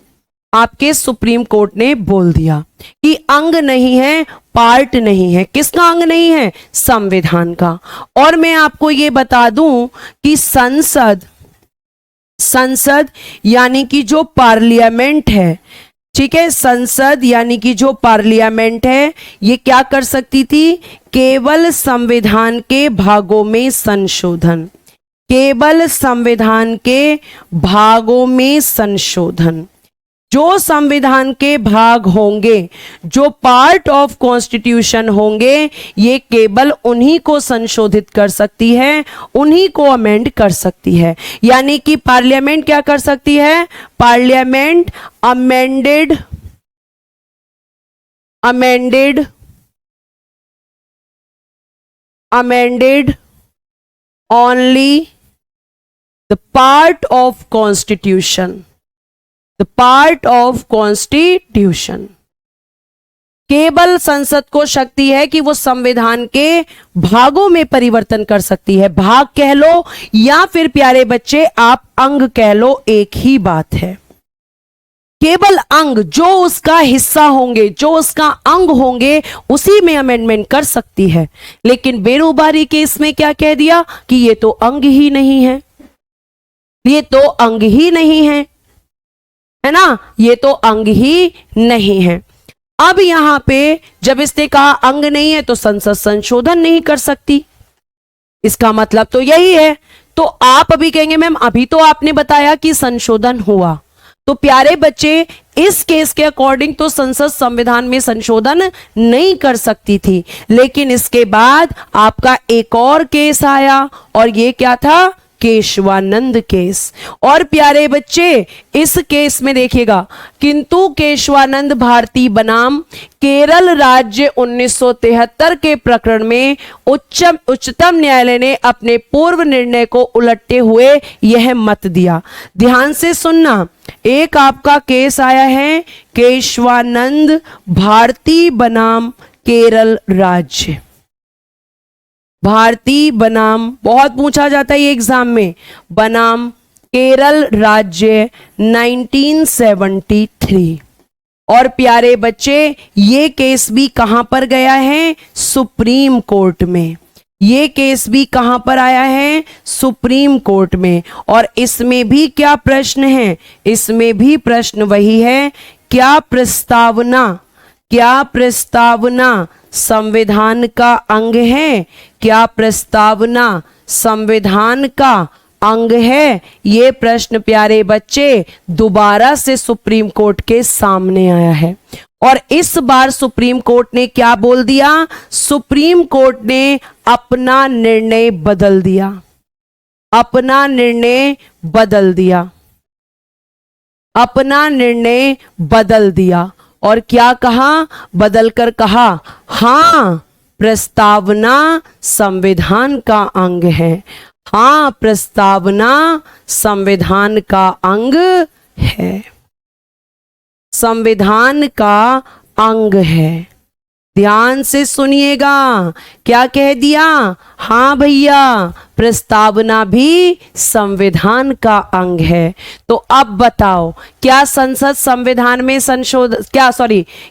आपके सुप्रीम कोर्ट ने बोल दिया कि अंग नहीं है, पार्ट नहीं है। किसका अंग नहीं है? संविधान का। और मैं आपको ये बता दूं कि संसद यानी कि जो पार्लियामेंट है, ठीक है, संसद यानी कि जो पार्लियामेंट है, ये क्या कर सकती थी? केवल संविधान के भागों में संशोधन, केवल संविधान के भागों में संशोधन। जो संविधान के भाग होंगे, जो पार्ट ऑफ कॉन्स्टिट्यूशन होंगे, ये केवल उन्हीं को संशोधित कर सकती है, उन्हीं को अमेंड कर सकती है। यानी कि पार्लियामेंट क्या कर सकती है? Parliament amended only the part of constitution, the part of constitution. केवल संसद को शक्ति है कि वो संविधान के भागों में परिवर्तन कर सकती है। भाग कह लो या फिर प्यारे बच्चे आप अंग कह लो, एक ही बात है। केवल अंग, जो उसका हिस्सा होंगे, जो उसका अंग होंगे, उसी में अमेंडमेंट कर सकती है। लेकिन बेरोबारी केस में क्या कह दिया कि ये तो अंग ही नहीं है, ये तो अंग ही नहीं है, है ना, ये तो अंग ही नहीं है। अब यहां पे जब इसने कहा अंग नहीं है तो संसद संशोधन नहीं कर सकती, इसका मतलब तो यही है। तो आप अभी कहेंगे मैम अभी तो आपने बताया कि संशोधन हुआ, तो प्यारे बच्चे इस केस के अकॉर्डिंग तो संसद संविधान में संशोधन नहीं कर सकती थी। लेकिन इसके बाद आपका एक और केस आया, और ये क्या था? केशवानंद केस। और प्यारे बच्चे इस केस में देखिएगा, किंतु केशवानंद भारती बनाम केरल राज्य 1973 के प्रकरण में उच्चतम न्यायालय ने अपने पूर्व निर्णय को उलटते हुए यह मत दिया। ध्यान से सुनना, एक आपका केस आया है केशवानंद भारती बनाम केरल राज्य, भारती बनाम, बहुत पूछा जाता है ये एग्जाम में, बनाम केरल राज्य 1973। और प्यारे बच्चे ये केस भी कहां पर गया है? सुप्रीम कोर्ट में। ये केस भी कहां पर आया है? सुप्रीम कोर्ट में। और इसमें भी क्या प्रश्न है? इसमें भी प्रश्न वही है, क्या प्रस्तावना संविधान का अंग है? क्या प्रस्तावना संविधान का अंग है? ये प्रश्न प्यारे बच्चे दोबारा से सुप्रीम कोर्ट के सामने आया है। और इस बार सुप्रीम कोर्ट ने क्या बोल दिया? सुप्रीम कोर्ट ने अपना निर्णय बदल दिया। अपना निर्णय बदल दिया, अपना निर्णय बदल दिया। और क्या कहा? बदलकर कहा हां प्रस्तावना संविधान का अंग है, हां प्रस्तावना संविधान का अंग है, संविधान का अंग है। ध्यान से सुनिएगा, क्या कह दिया? हां भैया प्रस्तावना भी संविधान का अंग है। तो अब बताओ, क्या संसद संविधान में संशोधन,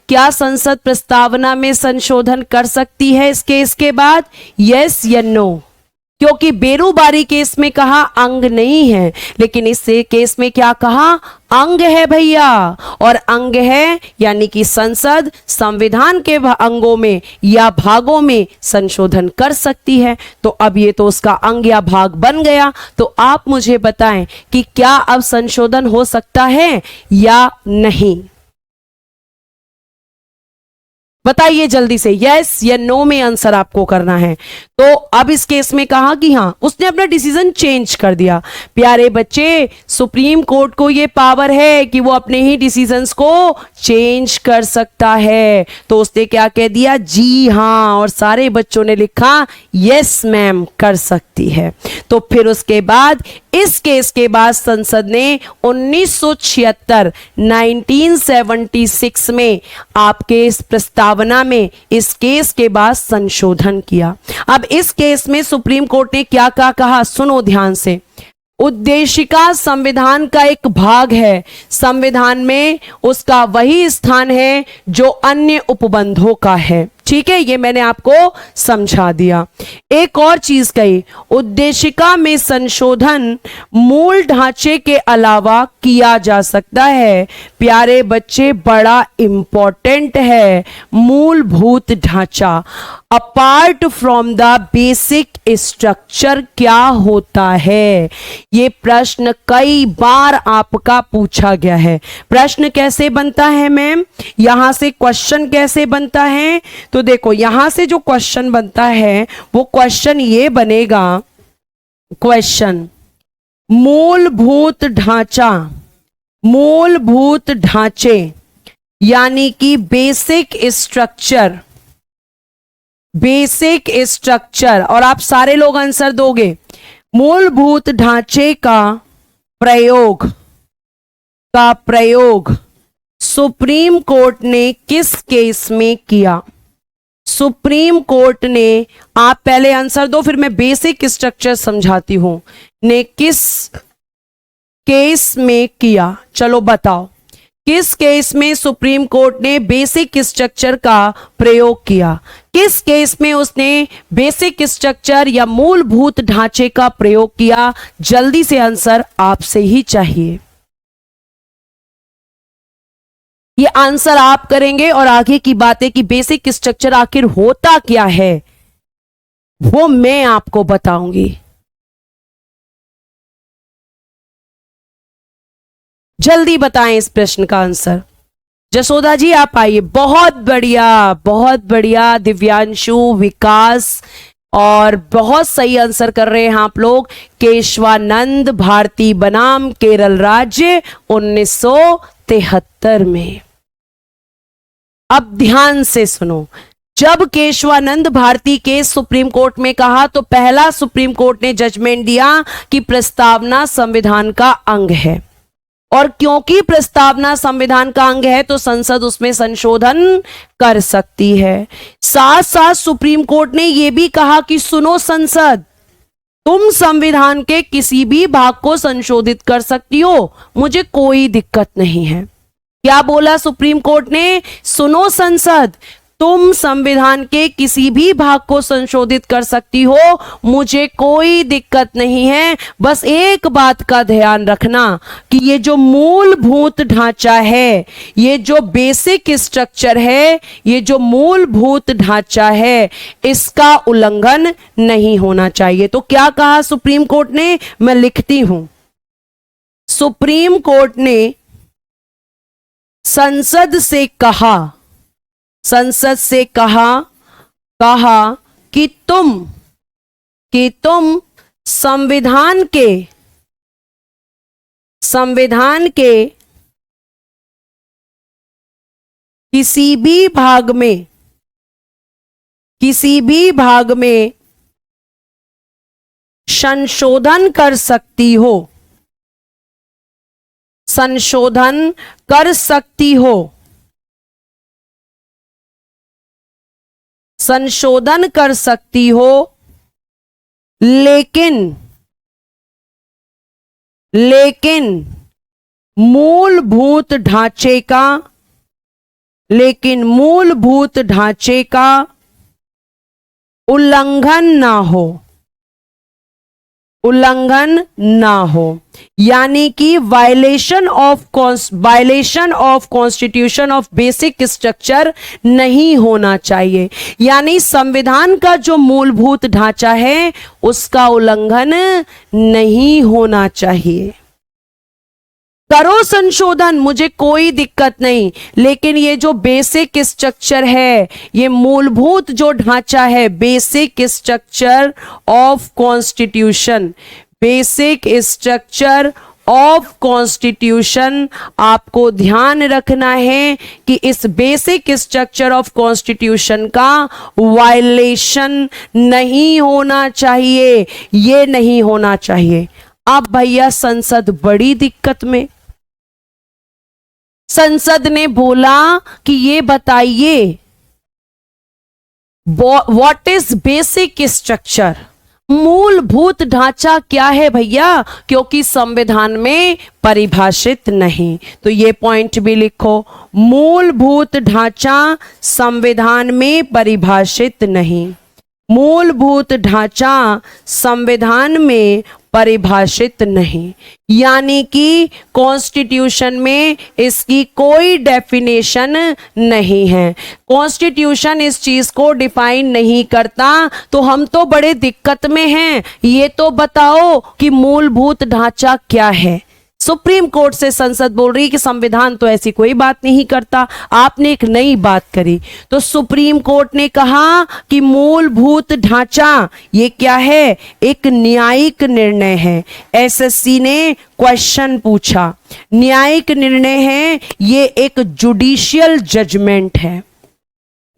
क्या संसद प्रस्तावना में संशोधन कर सकती है इस केस के बाद? यस या नो? क्योंकि बेरूबारी केस में कहा अंग नहीं है, लेकिन इस केस में क्या कहा? अंग है भैया। और अंग है यानी कि संसद संविधान के अंगों में या भागों में संशोधन कर सकती है। तो अब ये तो उसका अंग या भाग बन गया। तो आप मुझे बताएं कि क्या अब संशोधन हो सकता है या नहीं? बताइए जल्दी से, यस या नो में आंसर आपको करना है। तो अब इस केस में कहा कि हां उसने अपना डिसीजन चेंज कर दिया। प्यारे बच्चे, सुप्रीम कोर्ट को यह पावर है कि वो अपने ही डिसीजंस को चेंज कर सकता है। तो उसने क्या कह दिया? जी हां। और सारे बच्चों ने लिखा यस मैम कर सकती है। तो फिर उसके बाद इस केस के बाद संसद ने 1976 में आपके इस प्रस्तावना में इस केस के बाद संशोधन किया। अब इस केस में सुप्रीम कोर्ट ने क्या कहा? सुनो ध्यान से। उद्देशिका संविधान का एक भाग है, संविधान में उसका वही स्थान है जो अन्य उपबंधों का है। ठीक है, ये मैंने आपको समझा दिया। एक और चीज कही, उद्देशिका में संशोधन मूल ढांचे के अलावा किया जा सकता है। प्यारे बच्चे, बड़ा इंपॉर्टेंट है मूलभूत ढांचा। Apart from the basic structure क्या होता है? ये प्रश्न कई बार आपका पूछा गया है। प्रश्न कैसे बनता है मैम? यहां से क्वेश्चन कैसे बनता है? तो देखो, यहां से जो क्वेश्चन बनता है वो क्वेश्चन ये बनेगा, क्वेश्चन मूलभूत ढांचा, मूलभूत ढांचे यानी कि बेसिक स्ट्रक्चर, बेसिक स्ट्रक्चर। और आप सारे लोग आंसर दोगे। मूलभूत ढांचे का प्रयोग सुप्रीम कोर्ट ने किस केस में किया? सुप्रीम कोर्ट ने, आप पहले आंसर दो फिर मैं बेसिक स्ट्रक्चर समझाती हूं, ने किस केस में किया? चलो बताओ, किस केस में सुप्रीम कोर्ट ने बेसिक स्ट्रक्चर का प्रयोग किया? किस केस में उसने बेसिक स्ट्रक्चर या मूलभूत ढांचे का प्रयोग किया? जल्दी से आंसर आपसे ही चाहिए। ये आंसर आप करेंगे और आगे की बातें कि बेसिक स्ट्रक्चर आखिर होता क्या है वो मैं आपको बताऊंगी। जल्दी बताएं इस प्रश्न का आंसर। जसोदा जी आप आइए। बहुत बढ़िया, बहुत बढ़िया। दिव्यांशु, विकास और बहुत सही आंसर कर रहे हैं आप लोग। केशवानंद भारती बनाम केरल राज्य 1973 में। अब ध्यान से सुनो, जब Keshavananda Bharati case Supreme Court में कहा तो पहला सुप्रीम कोर्ट ने जजमेंट दिया कि प्रस्तावना संविधान का अंग है, और क्योंकि प्रस्तावना संविधान का अंग है तो संसद उसमें संशोधन कर सकती है। साथ साथ सुप्रीम कोर्ट ने यह भी कहा कि सुनो संसद, तुम संविधान के किसी भी भाग को संशोधित कर सकती हो, मुझे कोई दिक्कत नहीं है। क्या बोला सुप्रीम कोर्ट ने? सुनो संसद, तुम संविधान के किसी भी भाग को संशोधित कर सकती हो, मुझे कोई दिक्कत नहीं है। बस एक बात का ध्यान रखना कि ये जो मूलभूत ढांचा है, ये जो बेसिक स्ट्रक्चर है, ये जो मूलभूत ढांचा है, इसका उल्लंघन नहीं होना चाहिए। तो क्या कहा सुप्रीम कोर्ट ने? मैं लिखती हूं। सुप्रीम कोर्ट ने संसद से कहा, संसद से कहा कि तुम संविधान के किसी भी भाग में संशोधन कर सकती हो, संशोधन कर सकती हो, संशोधन कर सकती हो, लेकिन मूलभूत ढांचे का उल्लंघन ना हो, यानी कि violation of constitution of basic structure नहीं होना चाहिए। यानी संविधान का जो मूलभूत ढांचा है उसका उल्लंघन नहीं होना चाहिए। करो संशोधन, मुझे कोई दिक्कत नहीं, लेकिन ये जो बेसिक स्ट्रक्चर है, ये मूलभूत जो ढांचा है, basic structure of constitution, basic structure of constitution, आपको ध्यान रखना है कि इस बेसिक स्ट्रक्चर ऑफ कॉन्स्टिट्यूशन का वायलेशन नहीं होना चाहिए, ये नहीं होना चाहिए। अब भैया संसद बड़ी दिक्कत में, संसद ने बोला कि ये बताइए व्हाट इज बेसिक स्ट्रक्चर, मूलभूत ढांचा क्या है भैया, क्योंकि संविधान में परिभाषित नहीं। तो ये पॉइंट भी लिखो, मूलभूत ढांचा संविधान में परिभाषित नहीं, मूलभूत ढांचा संविधान में परिभाषित नहीं, यानी कि कॉन्स्टिट्यूशन में इसकी कोई डेफिनेशन नहीं है, कॉन्स्टिट्यूशन इस चीज को डिफाइन नहीं करता। तो हम तो बड़े दिक्कत में हैं, ये तो बताओ कि मूलभूत ढांचा क्या है। सुप्रीम कोर्ट से संसद बोल रही कि संविधान तो ऐसी कोई बात नहीं करता, आपने एक नई बात करी। तो सुप्रीम कोर्ट ने कहा कि मूलभूत ढांचा ये क्या है, एक न्यायिक निर्णय है। एसएससी ने क्वेश्चन पूछा, न्यायिक निर्णय है, ये एक जुडिशियल जजमेंट है,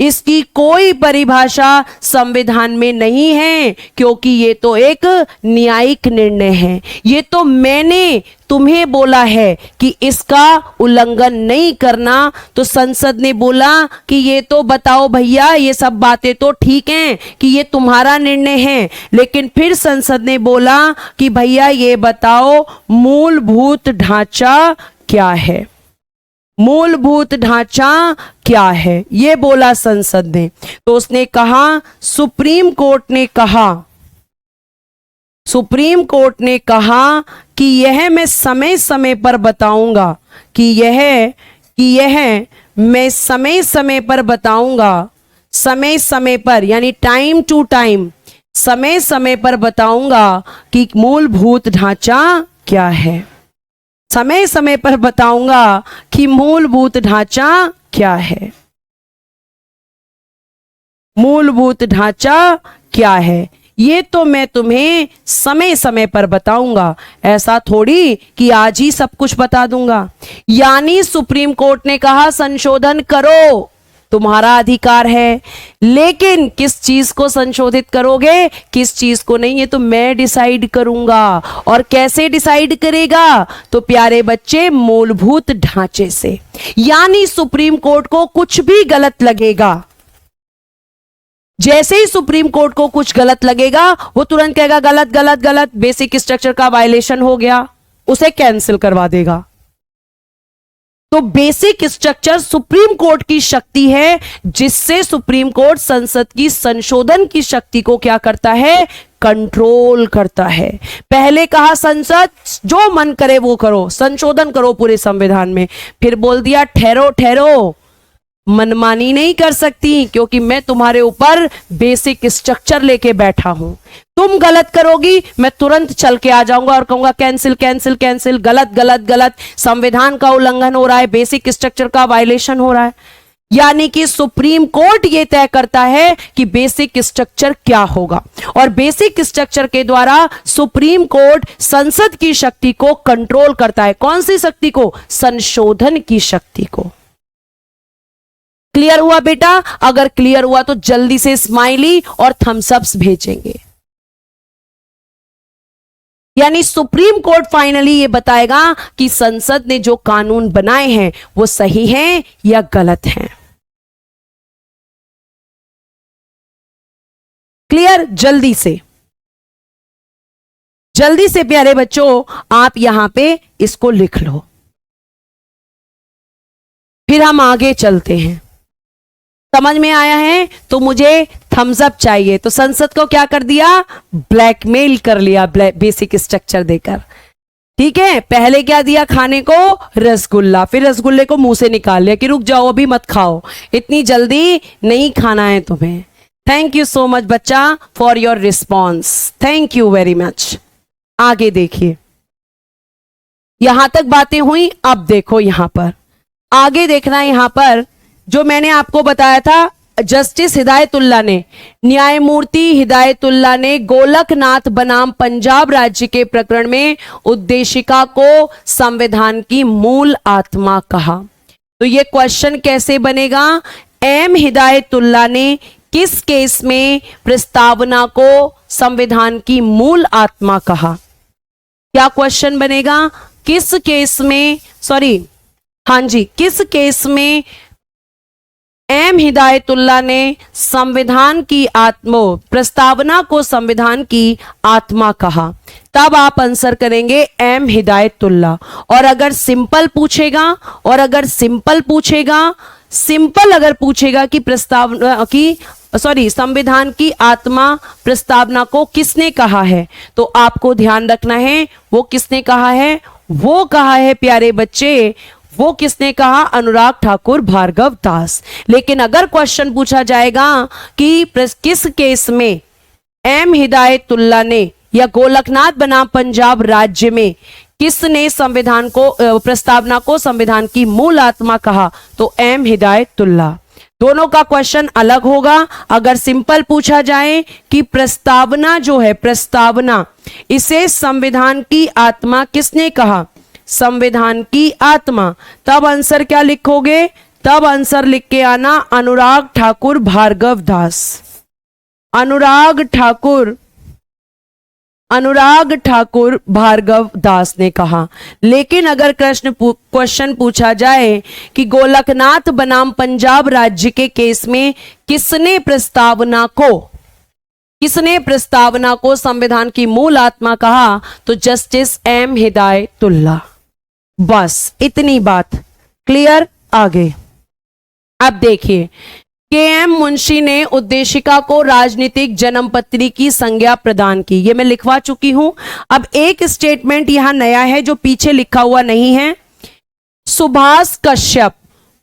इसकी कोई परिभाषा संविधान में नहीं है, क्योंकि ये तो एक न्यायिक निर्णय है। ये तो मैंने तुम्हें बोला है कि इसका उल्लंघन नहीं करना, तो संसद ने बोला कि ये तो बताओ भैया, ये सब बातें तो ठीक हैं कि ये तुम्हारा निर्णय है, लेकिन फिर संसद ने बोला कि भैया ये बताओ मूलभूत ढांचा क्या है, मूलभूत ढांचा क्या है, ये बोला संसद ने। तो उसने कहा, सुप्रीम कोर्ट ने कहा कि यह मैं समय समय पर बताऊंगा, कि यह मैं समय समय पर बताऊंगा, समय समय पर यानी टाइम टू टाइम, समय समय पर बताऊंगा कि मूलभूत ढांचा क्या है, समय समय पर बताऊंगा कि मूलभूत ढांचा क्या है, मूलभूत ढांचा क्या है, ये तो मैं तुम्हें समय समय पर बताऊंगा, ऐसा थोड़ी कि आज ही सब कुछ बता दूंगा। यानी सुप्रीम कोर्ट ने कहा संशोधन करो, तुम्हारा अधिकार है, लेकिन किस चीज को संशोधित करोगे, किस चीज को नहीं, ये तो मैं डिसाइड करूंगा। और कैसे डिसाइड करेगा, तो प्यारे बच्चे मूलभूत ढांचे से। यानी सुप्रीम कोर्ट को कुछ भी गलत लगेगा, जैसे ही सुप्रीम कोर्ट को कुछ गलत लगेगा वो तुरंत कहेगा गलत गलत गलत, बेसिक स्ट्रक्चर का वायलेशन हो गया, उसे कैंसिल करवा देगा। तो बेसिक स्ट्रक्चर सुप्रीम कोर्ट की शक्ति है, जिससे सुप्रीम कोर्ट संसद की संशोधन की शक्ति को क्या करता है, कंट्रोल करता है। पहले कहा संसद जो मन करे वो करो, संशोधन करो पूरे संविधान में, फिर बोल दिया ठहरो ठहरो, मनमानी नहीं कर सकती, क्योंकि मैं तुम्हारे ऊपर बेसिक स्ट्रक्चर लेके बैठा हूं। तुम गलत करोगी, मैं तुरंत चल के आ जाऊंगा और कहूंगा कैंसिल कैंसिल कैंसिल, गलत गलत गलत, संविधान का उल्लंघन हो रहा है, बेसिक स्ट्रक्चर का वायलेशन हो रहा है। यानी कि सुप्रीम कोर्ट यह तय करता है कि बेसिक स्ट्रक्चर क्या होगा, और बेसिक स्ट्रक्चर के द्वारा सुप्रीम कोर्ट संसद की शक्ति को कंट्रोल करता है। कौन सी शक्ति को? संशोधन की शक्ति को। क्लियर हुआ बेटा? अगर क्लियर हुआ तो जल्दी से स्माइली और थम्स अप्स भेजेंगे। यानी सुप्रीम कोर्ट फाइनली ये बताएगा कि संसद ने जो कानून बनाए हैं वो सही हैं या गलत हैं। क्लियर? जल्दी से प्यारे बच्चों आप यहां पे इसको लिख लो, फिर हम आगे चलते हैं। समझ में आया है तो मुझे थम्स अप चाहिए। तो संसद को क्या कर दिया? ब्लैकमेल कर लिया बेसिक स्ट्रक्चर देकर। ठीक है, पहले क्या दिया खाने को? रसगुल्ला, फिर रसगुल्ले को मुंह से निकाल लिया कि रुक जाओ अभी मत खाओ, इतनी जल्दी नहीं खाना है तुम्हें। थैंक यू सो मच बच्चा for your response, thank you very much. आगे देखिए, यहां तक बातें हुई। अब देखो यहां पर आगे देखना है। यहां पर जो मैंने आपको बताया था, जस्टिस हिदायतुल्लाह ने, न्यायमूर्ति हिदायतुल्लाह ने गोलकनाथ बनाम पंजाब राज्य के प्रकरण में उद्देशिका को संविधान की मूल आत्मा कहा। तो ये क्वेश्चन कैसे बनेगा? एम हिदायतुल्लाह ने किस केस में प्रस्तावना को संविधान की मूल आत्मा कहा? क्या क्वेश्चन बनेगा? किस केस में, किस केस में एम हिदायतुल्लाह ने संविधान की प्रस्तावना को संविधान की आत्मा कहा? तब आप आंसर करेंगे एम हिदायतुल्लाह। और अगर सिंपल पूछेगा कि प्रस्तावना की संविधान की आत्मा प्रस्तावना को किसने कहा है, तो आपको ध्यान रखना है वो किसने कहा है। वो कहा है प्यारे बच्चे, वो किसने कहा? अनुराग ठाकुर भार्गव दास। लेकिन अगर क्वेश्चन पूछा जाएगा कि किस केस में एम हिदायतुल्लाह ने या गोलकनाथ बनाम पंजाब राज्य में किसने संविधान को प्रस्तावना को संविधान की मूल आत्मा कहा, तो एम हिदायतुल्लाह। दोनों का क्वेश्चन अलग होगा। अगर सिंपल पूछा जाए कि प्रस्तावना जो है, प्रस्तावना, इसे संविधान की आत्मा किसने कहा? संविधान की आत्मा। तब आंसर क्या लिखोगे? तब आंसर लिख के आना अनुराग ठाकुर भार्गव दास। अनुराग ठाकुर भार्गव दास ने कहा। लेकिन अगर क्वेश्चन पूछा जाए कि गोलकनाथ बनाम पंजाब राज्य के केस में किसने प्रस्तावना को संविधान की मूल आत्मा कहा, तो जस्टिस एम हिदायतुल्लाह। बस इतनी बात क्लियर। आगे अब देखिए, के एम मुंशी ने उद्देशिका को राजनीतिक जन्मपत्री की संज्ञा प्रदान की। ये मैं लिखवा चुकी हूं। अब एक स्टेटमेंट यहां नया है जो पीछे लिखा हुआ नहीं है। सुभाष कश्यप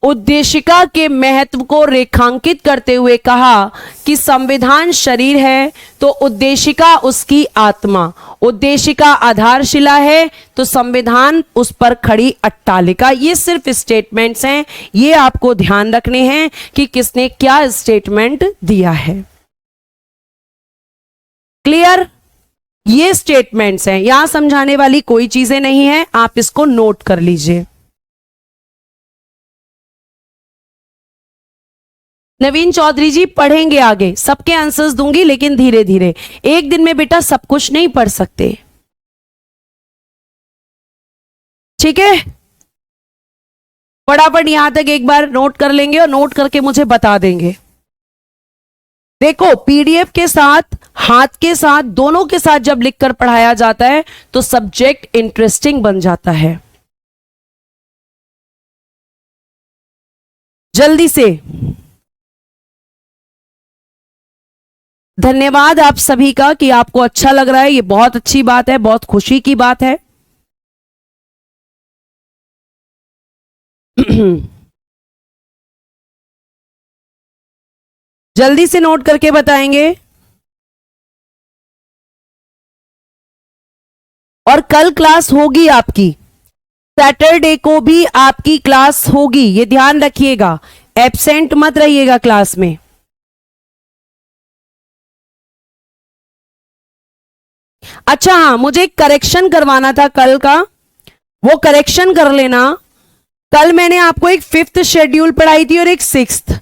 उद्देशिका के महत्व को रेखांकित करते हुए कहा कि संविधान शरीर है तो उद्देशिका उसकी आत्मा, उद्देशिका आधारशिला है तो संविधान उस पर खड़ी अट्टालिका। ये सिर्फ स्टेटमेंट्स हैं, ये आपको ध्यान रखने हैं कि किसने क्या स्टेटमेंट दिया है। क्लियर? ये स्टेटमेंट्स हैं, यहां समझाने वाली कोई चीजें नहीं है, आप इसको नोट कर लीजिए। नवीन चौधरी जी पढ़ेंगे आगे, सबके आंसर्स दूंगी लेकिन धीरे धीरे। एक दिन में बेटा सब कुछ नहीं पढ़ सकते, ठीक है? फटाफट यहां तक एक बार नोट कर लेंगे और नोट करके मुझे बता देंगे। देखो, पीडीएफ के साथ, हाथ के साथ, दोनों के साथ जब लिखकर पढ़ाया जाता है तो सब्जेक्ट इंटरेस्टिंग बन जाता है। जल्दी से धन्यवाद आप सभी का कि आपको अच्छा लग रहा है, ये बहुत अच्छी बात है, बहुत खुशी की बात है। जल्दी से नोट करके बताएंगे। और कल क्लास होगी आपकी, सैटरडे को भी आपकी क्लास होगी, ये ध्यान रखिएगा। एब्सेंट मत रहिएगा क्लास में। अच्छा हाँ, मुझे एक करेक्शन करवाना था कल का, वो करेक्शन कर लेना। कल मैंने आपको एक 5th शेड्यूल पढ़ाई थी और एक 6th।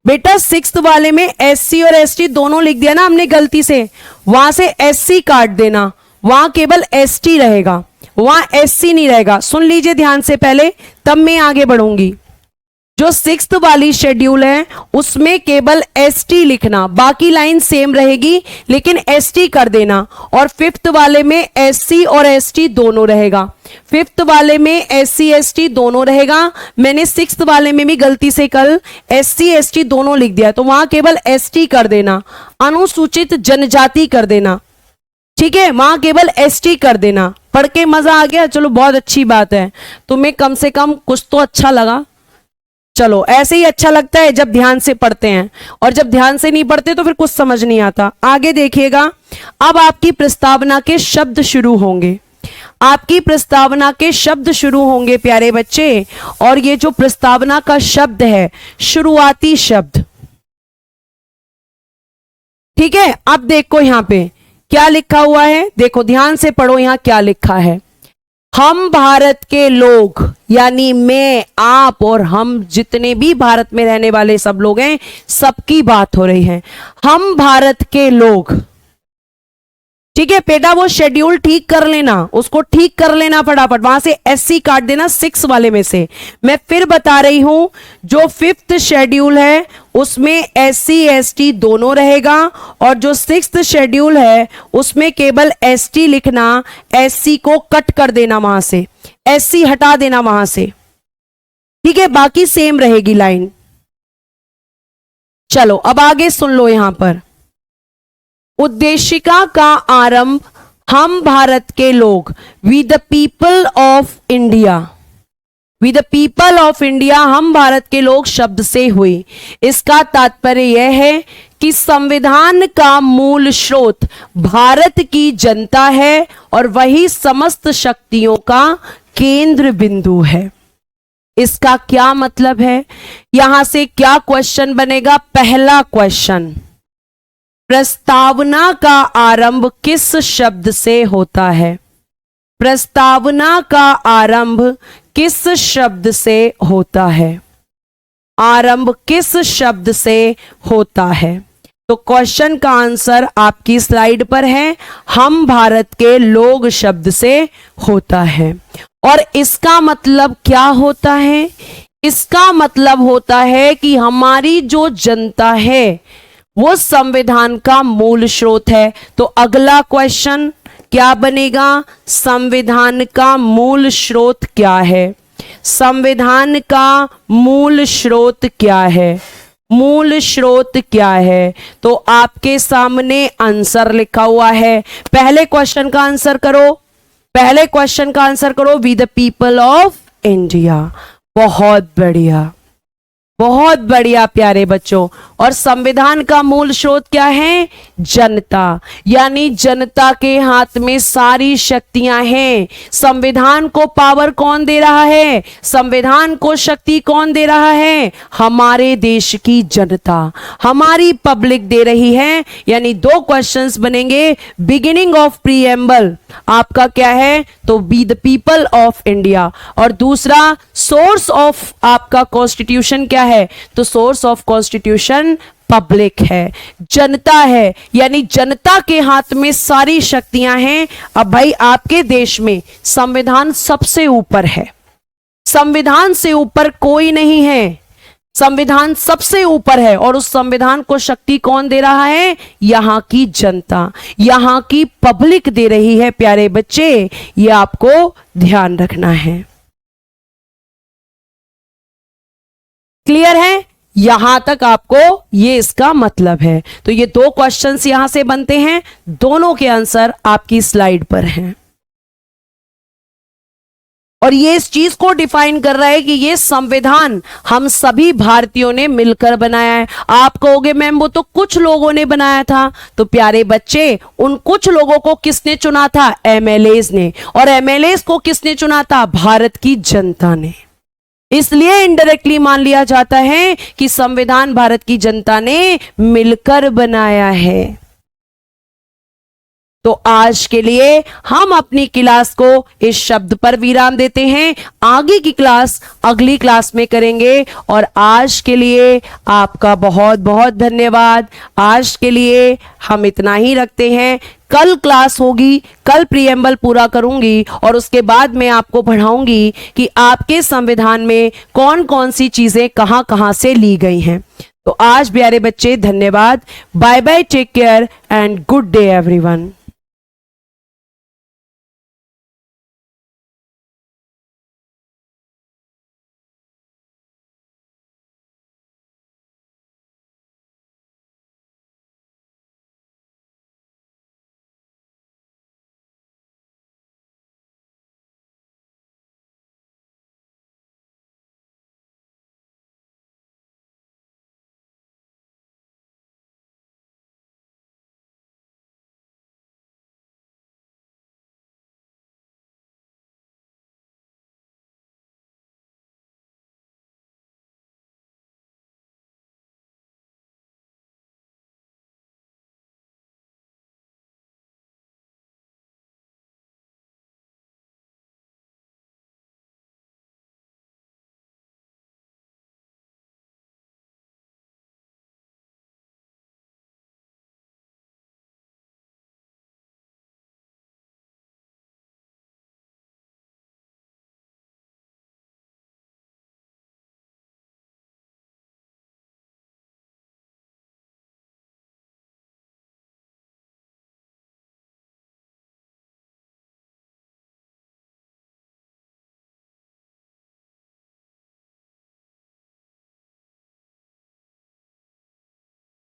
बेटा 6th वाले में SC और ST दोनों लिख दिया ना हमने गलती से, वहां से SC काट देना, वहां केवल ST रहेगा, वहां SC नहीं रहेगा। सुन लीजिए ध्यान से पहले, तब मैं आगे बढ़ूंगी। जो 6th वाली शेड्यूल है उसमें केवल ST लिखना, बाकी लाइन सेम रहेगी लेकिन ST कर देना। और 5th वाले में SC और ST दोनों रहेगा, 5th वाले में SC ST दोनों रहेगा। मैंने 6th वाले में भी गलती से कल SC ST दोनों लिख दिया, तो वहां केवल ST कर देना, अनुसूचित जनजाति कर देना, ठीक है, वहां केवल ST कर देना। पढ़ के मजा आ गया, चलो बहुत अच्छी बात है, तुम्हें कम से कम कुछ तो अच्छा लगा। चलो ऐसे ही अच्छा लगता है जब ध्यान से पढ़ते हैं, और जब ध्यान से नहीं पढ़ते तो फिर कुछ समझ नहीं आता। आगे देखिएगा, अब आपकी प्रस्तावना के शब्द शुरू होंगे, आपकी प्रस्तावना के शब्द शुरू होंगे प्यारे बच्चे। और ये जो प्रस्तावना का शब्द है, शुरुआती शब्द, ठीक है। अब देखो यहां पे क्या लिखा हुआ है, देखो ध्यान से पढ़ो, यहां क्या लिखा है। हम भारत के लोग, यानी मैं, आप और हम जितने भी भारत में रहने वाले सब लोग हैं, सबकी बात हो रही है। हम भारत के लोग, ठीक है बेटा, वो शेड्यूल ठीक कर लेना, उसको ठीक कर लेना फटाफट, वहां से SC काट देना 6 वाले में से। मैं फिर बता रही हूं, जो 5th शेड्यूल है उसमें SC ST दोनों रहेगा, और जो 6th शेड्यूल है उसमें केवल ST लिखना, SC को कट कर देना, वहां से SC हटा देना वहां से, ठीक है, बाकी सेम रहेगी लाइन। चलो अब आगे सुन लो, यहां पर उद्देशिका का आरंभ हम भारत के लोग, we the people of India, we the people of India, हम भारत के लोग शब्द से हुई। इसका तात्पर्य यह है कि संविधान का मूल स्रोत भारत की जनता है और वही समस्त शक्तियों का केंद्र बिंदु है। इसका क्या मतलब है, यहां से क्या क्वेश्चन बनेगा। पहला क्वेश्चन, प्रस्तावना का आरंभ किस शब्द से होता है, प्रस्तावना का आरंभ किस शब्द से होता है, आरंभ किस शब्द से होता है। तो क्वेश्चन का आंसर आपकी स्लाइड पर है, हम भारत के लोग शब्द से होता है। और इसका मतलब क्या होता है, इसका मतलब होता है कि हमारी जो जनता है वो संविधान का मूल स्रोत है। तो अगला क्वेश्चन क्या बनेगा, संविधान का मूल स्रोत क्या है, संविधान का मूल स्रोत क्या है, मूल स्रोत क्या है। तो आपके सामने आंसर लिखा हुआ है। पहले क्वेश्चन का आंसर करो, पहले क्वेश्चन का आंसर करो, we the people of India. बहुत बढ़िया, बहुत बढ़िया प्यारे बच्चों। और संविधान का मूल स्रोत क्या है, जनता, यानी जनता के हाथ में सारी शक्तियां हैं। संविधान को पावर कौन दे रहा है, संविधान को शक्ति कौन दे रहा है, हमारे देश की जनता, हमारी पब्लिक दे रही है। यानी दो क्वेश्चंस बनेंगे। बिगिनिंग ऑफ प्रीएम्बल आपका क्या है, तो be the people of India. और दूसरा सोर्स ऑफ आपका कॉन्स्टिट्यूशन क्या है, तो सोर्स ऑफ कॉन्स्टिट्यूशन पब्लिक है, जनता है, यानी जनता के हाथ में सारी शक्तियां हैं। अब भाई आपके देश में संविधान सबसे ऊपर है, संविधान से ऊपर कोई नहीं है, संविधान सबसे ऊपर है। और उस संविधान को शक्ति कौन दे रहा है, यहां की जनता, यहां की पब्लिक दे रही है। प्यारे बच्चे ये आपको ध्यान रखना है। क्लियर है, यहां तक आपको ये इसका मतलब है। तो ये दो क्वेश्चंस यहां से बनते हैं, दोनों के आंसर आपकी स्लाइड पर हैं। और ये इस चीज को डिफाइन कर रहा है कि ये संविधान हम सभी भारतीयों ने मिलकर बनाया है। आप कहोगे मैम वो तो कुछ लोगों ने बनाया था, तो प्यारे बच्चे उन कुछ लोगों को किसने चुना था, MLAs ने। और MLAs को किसने चुना था, भारत की जनता ने। इसलिए इनडायरेक्टली मान लिया जाता है कि संविधान भारत की जनता ने मिलकर बनाया है। तो आज के लिए हम अपनी क्लास को इस शब्द पर विराम देते हैं। आगे की क्लास अगली क्लास में करेंगे। और आज के लिए आपका बहुत बहुत धन्यवाद। आज के लिए हम इतना ही रखते हैं। कल क्लास होगी, कल प्रीएम्बल पूरा करूंगी और उसके बाद मैं आपको पढ़ाऊंगी कि आपके संविधान में कौन कौन सी चीजें कहां कहां से ली गई हैं। तो आज प्यारे बच्चे धन्यवाद। Bye bye, take care and good day everyone.